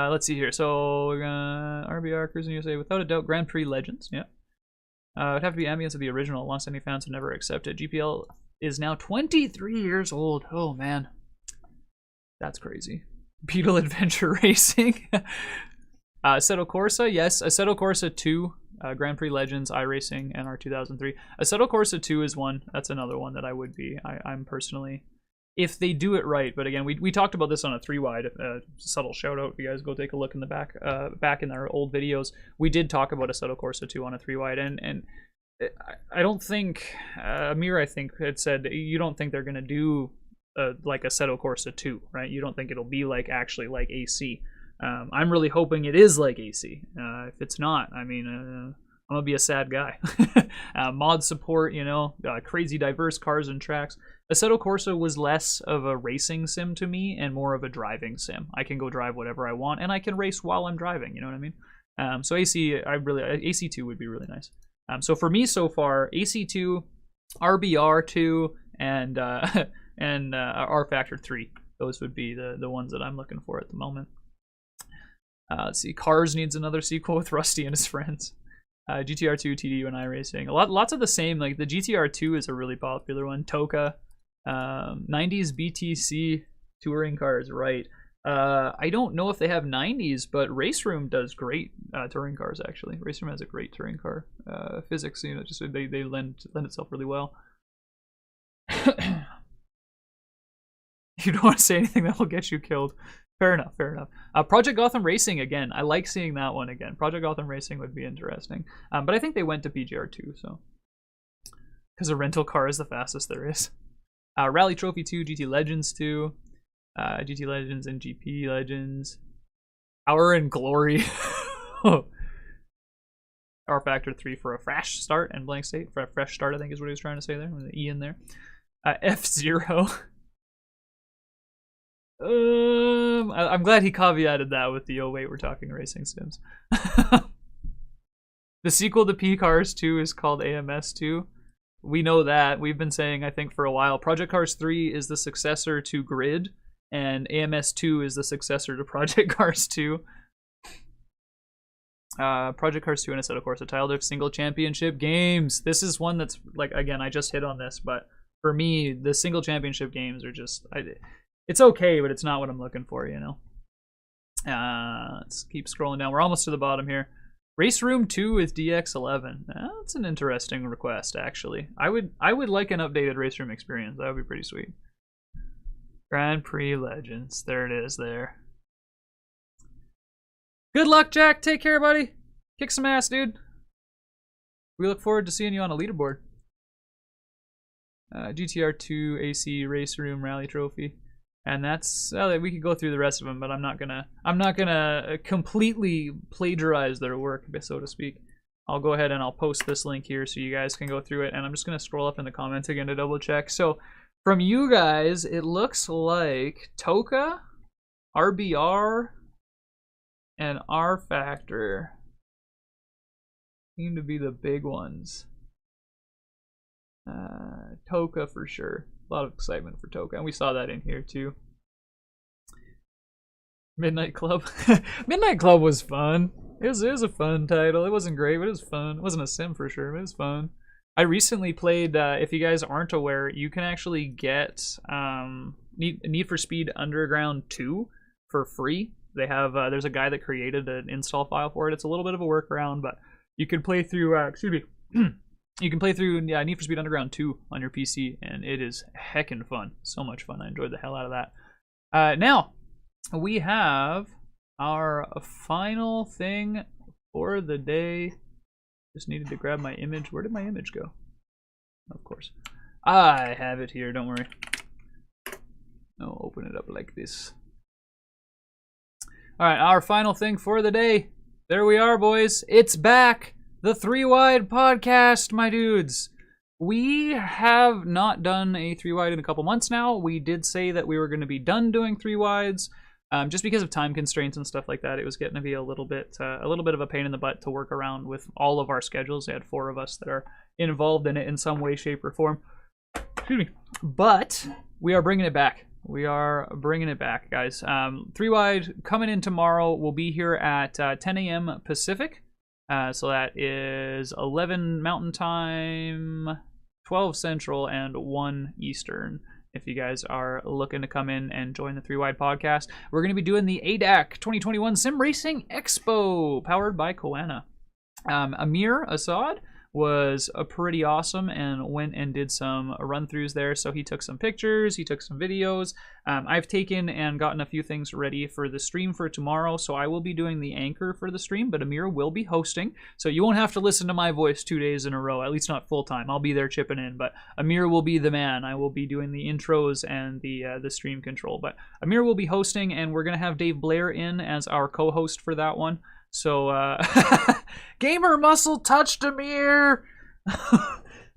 let's see here. So RBR Cruising USA, without a doubt, Grand Prix Legends. Yeah. It would have to be ambience of the original. Long-standing fans have never accepted. GPL is now 23 years old. Oh man, that's crazy. Beetle Adventure Racing. Assetto Corsa, yes. Assetto Corsa 2, Grand Prix Legends, Iracing, and our 2003. Assetto Corsa 2 is one. That's another one that I would be. I'm personally, if they do it right. But again, we talked about this on a 3-wide. Subtle shout out. If you guys go take a look in the back in our old videos, we did talk about Assetto Corsa 2 on a 3-wide, and I don't think Amir, I think, had said you don't think they're gonna do like Assetto Corsa 2, right? You don't think it'll be like actually like AC. I'm really hoping it is like AC. If it's not, I mean, I'm gonna be a sad guy. Mod support, you know, crazy diverse cars and tracks. Assetto Corsa was less of a racing sim to me and more of a driving sim. I can go drive whatever I want, and I can race while I'm driving. You know what I mean? So AC2 would be really nice. So for me so far, AC2, RBR2, and R Factor 3. Those would be the ones that I'm looking for at the moment. Let's see, Cars needs another sequel with Rusty and his friends. GTR2, TDU, and Iracing. Lots of the same. Like the GTR2 is a really popular one. Toka, 90s BTC touring cars, right? I don't know if they have 90s, but Race Room does great touring cars. Actually, Race Room has a great touring car physics. You know, just they lend itself really well. You don't want to say anything that will get you killed. Fair enough, fair enough. Project Gotham Racing, again. I like seeing that one again. Project Gotham Racing would be interesting. But I think they went to PGR2, so. Because a rental car is the fastest there is. Rally Trophy 2, GT Legends 2, GT Legends and GP Legends. Hour and Glory. R Factor 3 for a fresh start and blank state. For a fresh start, I think is what he was trying to say there. With the E in there. F-Zero. I'm glad he caveated that with the, oh wait, we're talking racing sims. The sequel to P-Cars 2 is called AMS 2. We know that. We've been saying, I think, for a while. Project Cars 3 is the successor to Grid, and AMS 2 is the successor to Project Cars 2. Project Cars 2 and Assetto Corsa Tile Drift single championship games. This is one that's, like, again, I just hit on this, but for me, the single championship games are just... It's okay, but it's not what I'm looking for, you know. Let's keep scrolling down. We're almost to the bottom here. Race Room 2 with DX11. That's an interesting request, actually. I would like an updated Race Room experience. That would be pretty sweet. Grand Prix Legends. There it is there. Good luck, Jack. Take care, buddy. Kick some ass, dude. We look forward to seeing you on a leaderboard. GTR2 AC Race Room Rally Trophy. And that's, we could go through the rest of them, but I'm not gonna completely plagiarize their work, so to speak. I'll go ahead and I'll post this link here so you guys can go through it, and I'm just gonna scroll up in the comments again to double check. So from you guys, it looks like Toka, RBR, and R Factor seem to be the big ones. Toka for sure. A lot of excitement for Toka, and we saw that in here too. Midnight Club. Midnight Club was fun. It was a fun title. It wasn't great, but it was fun. It wasn't a sim for sure, but it was fun. I recently played, if you guys aren't aware, you can actually get Need for Speed Underground 2 for free. They have, there's a guy that created an install file for it. It's a little bit of a workaround, but you can play through, excuse me. You can play through Need for Speed Underground 2 on your PC, and it is heckin' fun. So much fun. I enjoyed the hell out of that. Now, we have our final thing for the day. Just needed to grab my image. Where did my image go? Of course. I have it here, don't worry. I'll open it up like this. Alright, our final thing for the day. There we are, boys. It's back. The 3-Wide podcast, my dudes. We have not done a 3-Wide in a couple months now. We did say that we were going to be done doing 3-Wides, just because of time constraints and stuff like that. It was getting to be a little bit of a pain in the butt to work around with all of our schedules. They had 4 of us that are involved in it in some way, shape, or form. Excuse me. But we are bringing it back. We are bringing it back, guys. 3-Wide coming in tomorrow. We'll be here at 10 a.m. Pacific. So that is 11 Mountain Time, 12 Central, and 1 Eastern. If you guys are looking to come in and join the 3 Wide podcast, we're going to be doing the ADAC 2021 Sim Racing Expo, powered by Koana. Amir Assad was pretty awesome and went and did some run-throughs there. So he took some pictures, he took some videos. I've taken and gotten a few things ready for the stream for tomorrow. So I will be doing the anchor for the stream, but Amir will be hosting. So you won't have to listen to my voice 2 days in a row, at least not full-time. I'll be there chipping in, but Amir will be the man. I will be doing the intros and the stream control. But Amir will be hosting, and we're going to have Dave Blair in as our co-host for that one. So, Gamer Muscle touched Amir!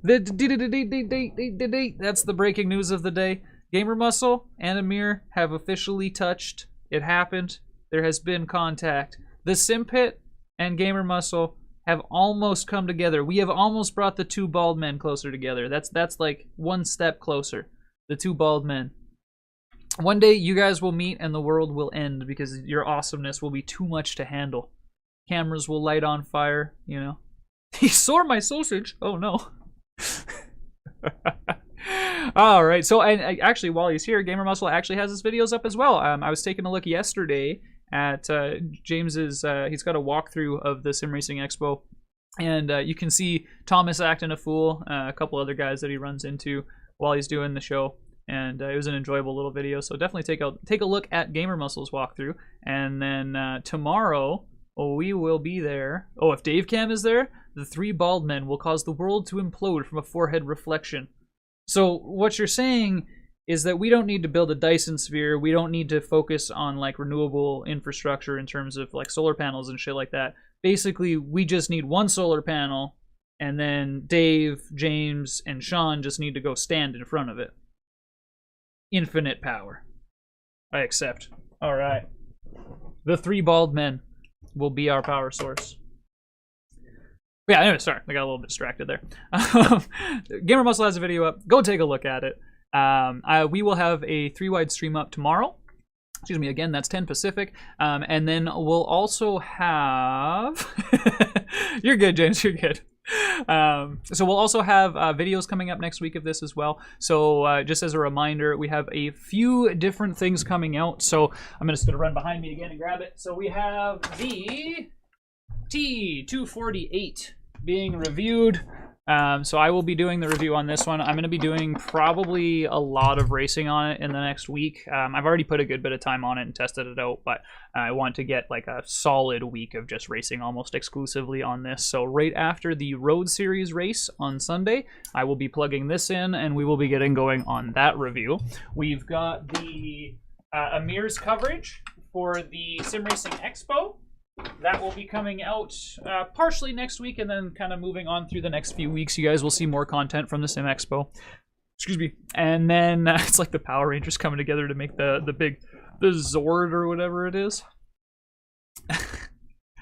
That's the breaking news of the day. Gamer Muscle and Amir have officially touched. It happened. There has been contact. The Simpet and Gamer Muscle have almost come together. We have almost brought the 2 bald men closer together. That's like 1 step closer. The 2 bald men. One day you guys will meet and the world will end because your awesomeness will be too much to handle. Cameras will light on fire, you know. He saw my sausage. Oh no. All right. So, and actually, while he's here, Gamer Muscle actually has his videos up as well. I was taking a look yesterday at James's. He's got a walkthrough of the Sim Racing Expo, and you can see Thomas acting a fool, a couple other guys that he runs into while he's doing the show. And it was an enjoyable little video. So definitely take a look at Gamer Muscle's walkthrough, and then tomorrow. Oh, we will be there. Oh, if Dave Cam is there, the 3 bald men will cause the world to implode from a forehead reflection. So what you're saying is that we don't need to build a Dyson sphere. We don't need to focus on like renewable infrastructure in terms of like solar panels and shit like that. Basically, we just need 1 solar panel, and then Dave, James, and Sean just need to go stand in front of it. Infinite power. I accept. All right. The 3 bald men will be our power source. Yeah, anyway, sorry, I got a little bit distracted there. Gamer Muscle has a video up. Go take a look at it. We will have a 3 Wide stream up tomorrow. Excuse me, again, that's 10 Pacific. And then we'll also have... You're good, James, you're good. So we'll also have videos coming up next week of this as well. So just as a reminder, we have a few different things coming out. So I'm just going to run behind me again and grab it. So we have the T248 being reviewed. So I will be doing the review on this one. I'm going to be doing probably a lot of racing on it in the next week. I've already put a good bit of time on it and tested it out, but I want to get like a solid week of just racing almost exclusively on this. So right after the Road Series race on Sunday, I will be plugging this in and we will be getting going on that review. We've got the Amir's coverage for the Sim Racing Expo. That will be coming out partially next week, and then kind of moving on through the next few weeks. You guys will see more content from the Sim Expo. Excuse me. And then it's like the Power Rangers coming together to make the Zord or whatever it is.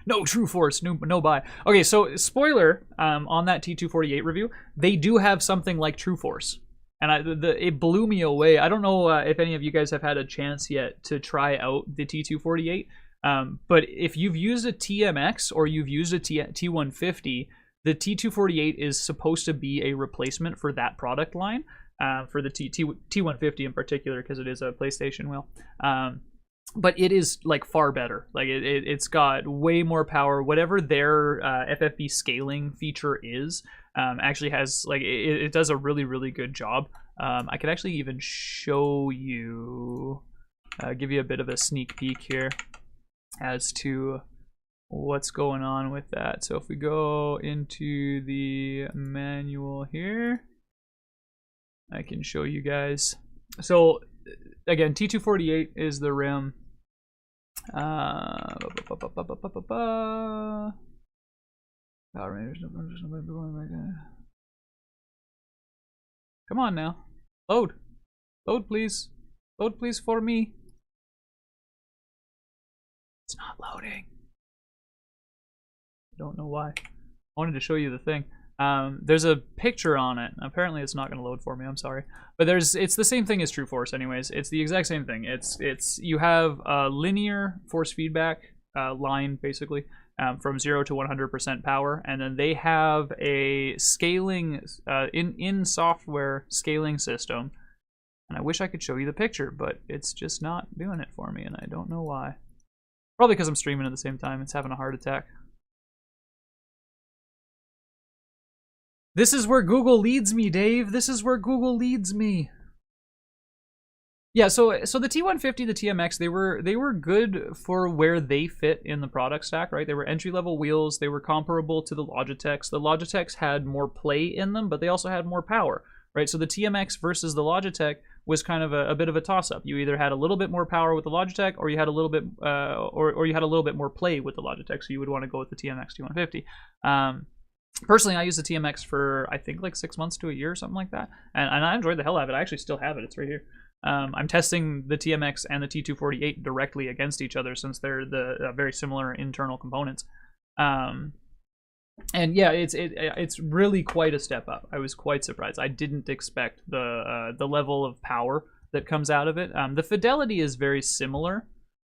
No True Force, no buy. Okay, so spoiler on that T248 review, they do have something like True Force. And it blew me away. I don't know if any of you guys have had a chance yet to try out the T248. But if you've used a TMX or you've used a T150, the T248 is supposed to be a replacement for that product line, for the T150 in particular, because it is a PlayStation wheel. But it is like far better. Like it's got way more power. Whatever their FFB scaling feature is, actually has like it does a really good job. I could actually even show you, give you a bit of a sneak peek here as to what's going on with that. So if we go into the manual here, I can show you guys. So again, T248 is the rim. Power Rangers. Come on now. Load. Load please. Load please for me. It's not loading. I don't know why. I wanted to show you the thing. There's a picture on it. Apparently it's not going to load for me. I'm sorry. But it's the same thing as True Force anyways. It's the exact same thing. You have a linear force feedback line basically. from 0 to 100% power, and then they have a scaling in software scaling system. And I wish I could show you the picture, but it's just not doing it for me, and I don't know why. Probably because I'm streaming at the same time. It's having a heart attack. This is where Google leads me, Dave. This is where Google leads me. Yeah, so the T150, the TMX, they were good for where they fit in the product stack, right? They were entry-level wheels. They were comparable to the Logitechs. The Logitechs had more play in them, but they also had more power, right? So the TMX versus the Logitech was kind of a bit of a toss-up. You either had a little bit more power with the Logitech, or you had a little bit, or you had a little bit more play with the Logitech. So you would want to go with the TMX T150. Personally, I used the TMX for I think like 6 months to a year or something like that, and I enjoyed the hell out of it. I actually still have it. It's right here. I'm testing the TMX and the T248 directly against each other since they're the very similar internal components. And yeah, it's really quite a step up. I was quite surprised. I didn't expect the level of power that comes out of it. The fidelity is very similar,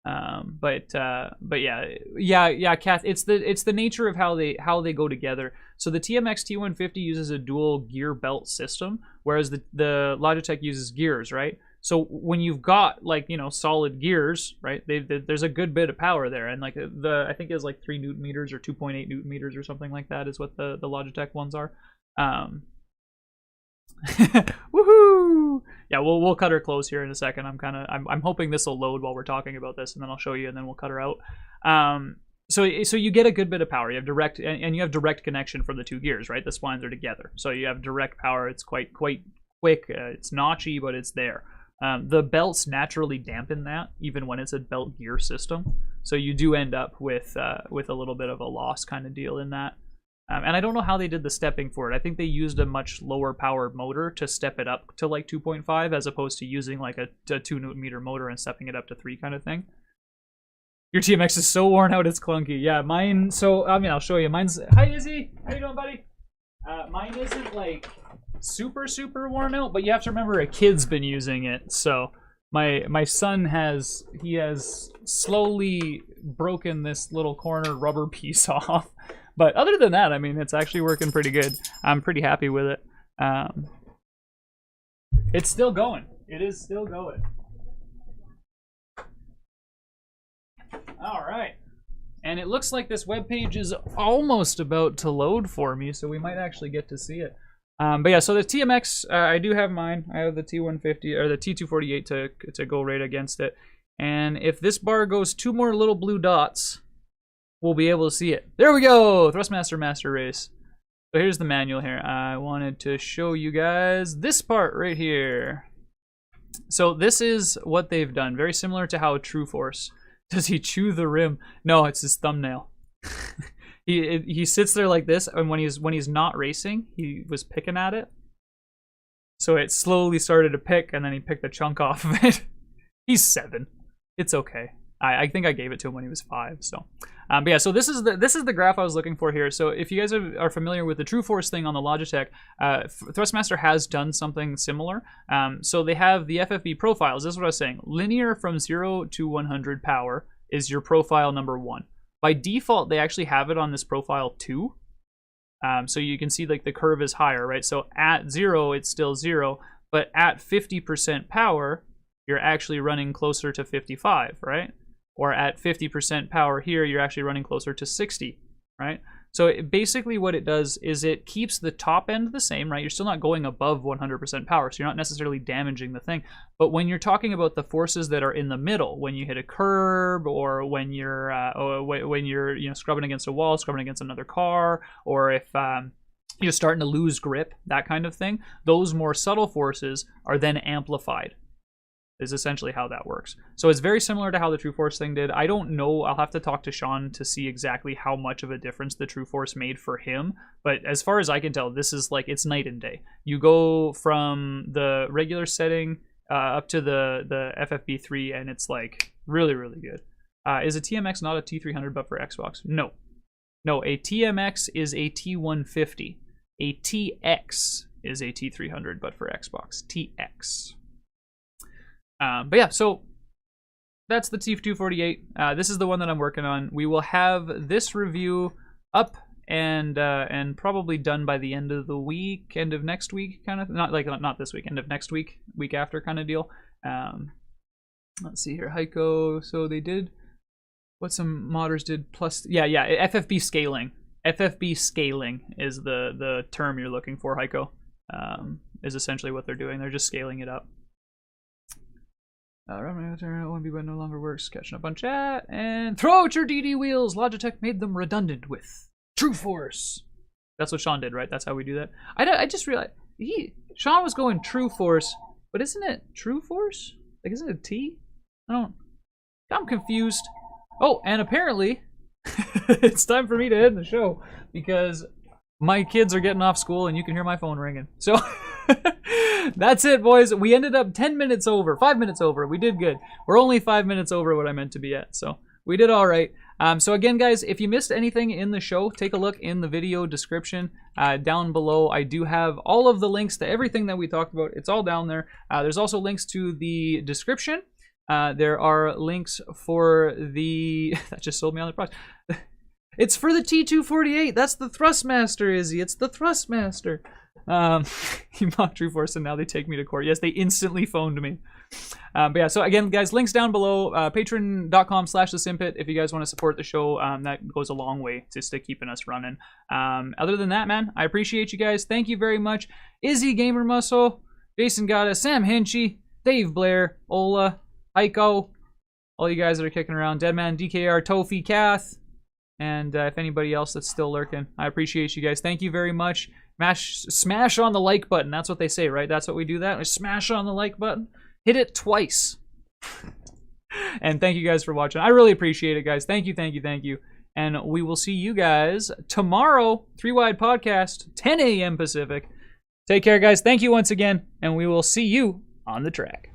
but yeah, Kath, it's the nature of how they go together. So the TMX T150 uses a dual gear belt system, whereas the Logitech uses gears, right? So when you've got like, you know, solid gears, right? There's a good bit of power there, and like I think it's like 3 Newton meters or 2.8 Newton meters or something like that is what the Logitech ones are. Woohoo! Yeah, we'll cut her close here in a second. I'm hoping this will load while we're talking about this, and then I'll show you, and then we'll cut her out. So you get a good bit of power. You have direct and you have direct connection from the two gears, right? The splines are together, so you have direct power. It's quite quick. It's notchy, but it's there. The belts naturally dampen that, even when it's a belt gear system. So you do end up with a little bit of a loss kind of deal in that. And I don't know how they did the stepping for it. I think they used a much lower powered motor to step it up to like 2.5, as opposed to using like a 2 Newton meter motor and stepping it up to 3 kind of thing. Your TMX is so worn out, it's clunky. Yeah, mine. So I mean, I'll show you. Mine's. Hi, Izzy. How you doing, buddy? Mine isn't like super worn out, but you have to remember a kid's been using it. So my son has slowly broken this little corner rubber piece off. But other than that, I mean, it's actually working pretty good. I'm pretty happy with it. It's still going. It is still going. All right. And it looks like this webpage is almost about to load for me, so we might actually get to see it. But yeah, so the TMX, I do have mine. I have the T150 or the T248 to go right against it. And if this bar goes 2 more little blue dots, we'll be able to see it. There we go! Thrustmaster Master Race. So here's the manual here. I wanted to show you guys this part right here. So this is what they've done. Very similar to how True Force. Does he chew the rim? No, it's his thumbnail. He sits there like this, and when he's not racing, he was picking at it. So it slowly started to pick, and then he picked a chunk off of it. He's 7. It's okay. I think I gave it to him when he was 5. So, but yeah. So this is the graph I was looking for here. So if you guys are familiar with the True Force thing on the Logitech, Thrustmaster has done something similar. So they have the FFB profiles. This is what I was saying. Linear from 0 to 100 power is your profile number 1. By default, they actually have it on this profile 2. So you can see like the curve is higher, right? So at 0, it's still 0, but at 50% power, you're actually running closer to 55, right? Or at 50% power here, you're actually running closer to 60, right? So basically what it does is it keeps the top end the same, right? You're still not going above 100% power, so you're not necessarily damaging the thing. But when you're talking about the forces that are in the middle, when you hit a curb, or when you're scrubbing against a wall, scrubbing against another car, or if you're starting to lose grip, that kind of thing, those more subtle forces are then amplified. Is essentially how that works. So it's very similar to how the True Force thing did. I don't know, I'll have to talk to Sean to see exactly how much of a difference the True Force made for him, but as far as I can tell, this is like, it's night and day. You go from the regular setting up to the FFB3, and it's like really good. Is a TMX not a T300 but for Xbox? No, a TMX is a T150. A TX is a T300 but for Xbox. TX. But yeah, so that's the T248. This is the one that I'm working on. We will have this review up and probably done by the end of the week, end of next week, kind of. Not this week, end of next week, week after kind of deal. Let's see here, Heiko. So they did what some modders did plus, yeah, FFB scaling. FFB scaling is the term you're looking for, Heiko. Is essentially what they're doing. They're just scaling it up. One B button no longer works. Catching up on chat. And throw out your DD wheels. Logitech made them redundant with True Force. That's what Sean did, right? That's how we do that. I just realized Sean was going True Force, but isn't it True Force? Like, isn't it a T? I'm confused. Oh, and apparently it's time for me to end the show because my kids are getting off school and you can hear my phone ringing. So that's it, boys. We ended up 10 minutes over, 5 minutes over. We did good. We're only 5 minutes over what I meant to be at, so we did all right. So again, guys, if you missed anything in the show, take a look in the video description down below. I do have all of the links to everything that we talked about. It's all down there. There's also links to the description. There are links for the... that just sold me on the price. It's for the T248. That's the Thrustmaster, Izzy. It's the Thrustmaster. He mocked True Force and now they take me to court. Yes, they instantly phoned me. But yeah, so again, guys, links down below. Patreon.com/thesimpit if you guys want to support the show. That goes a long way just to keeping us running. Other than that, man, I appreciate you guys. Thank you very much. Izzy Gamer Muscle, Jason Gata, Sam Hinchy, Dave Blair, Ola, Heiko, all you guys that are kicking around, Deadman, DKR, Tofi, Kath, and if anybody else that's still lurking, I appreciate you guys. Thank you very much. Smash on the like button. That's what they say, right? That's what we do that. We smash on the like button. Hit it twice. And thank you guys for watching. I really appreciate it, guys. Thank you, thank you, thank you. And we will see you guys tomorrow. 3 Wide Podcast, 10 a.m. Pacific. Take care, guys. Thank you once again. And we will see you on the track.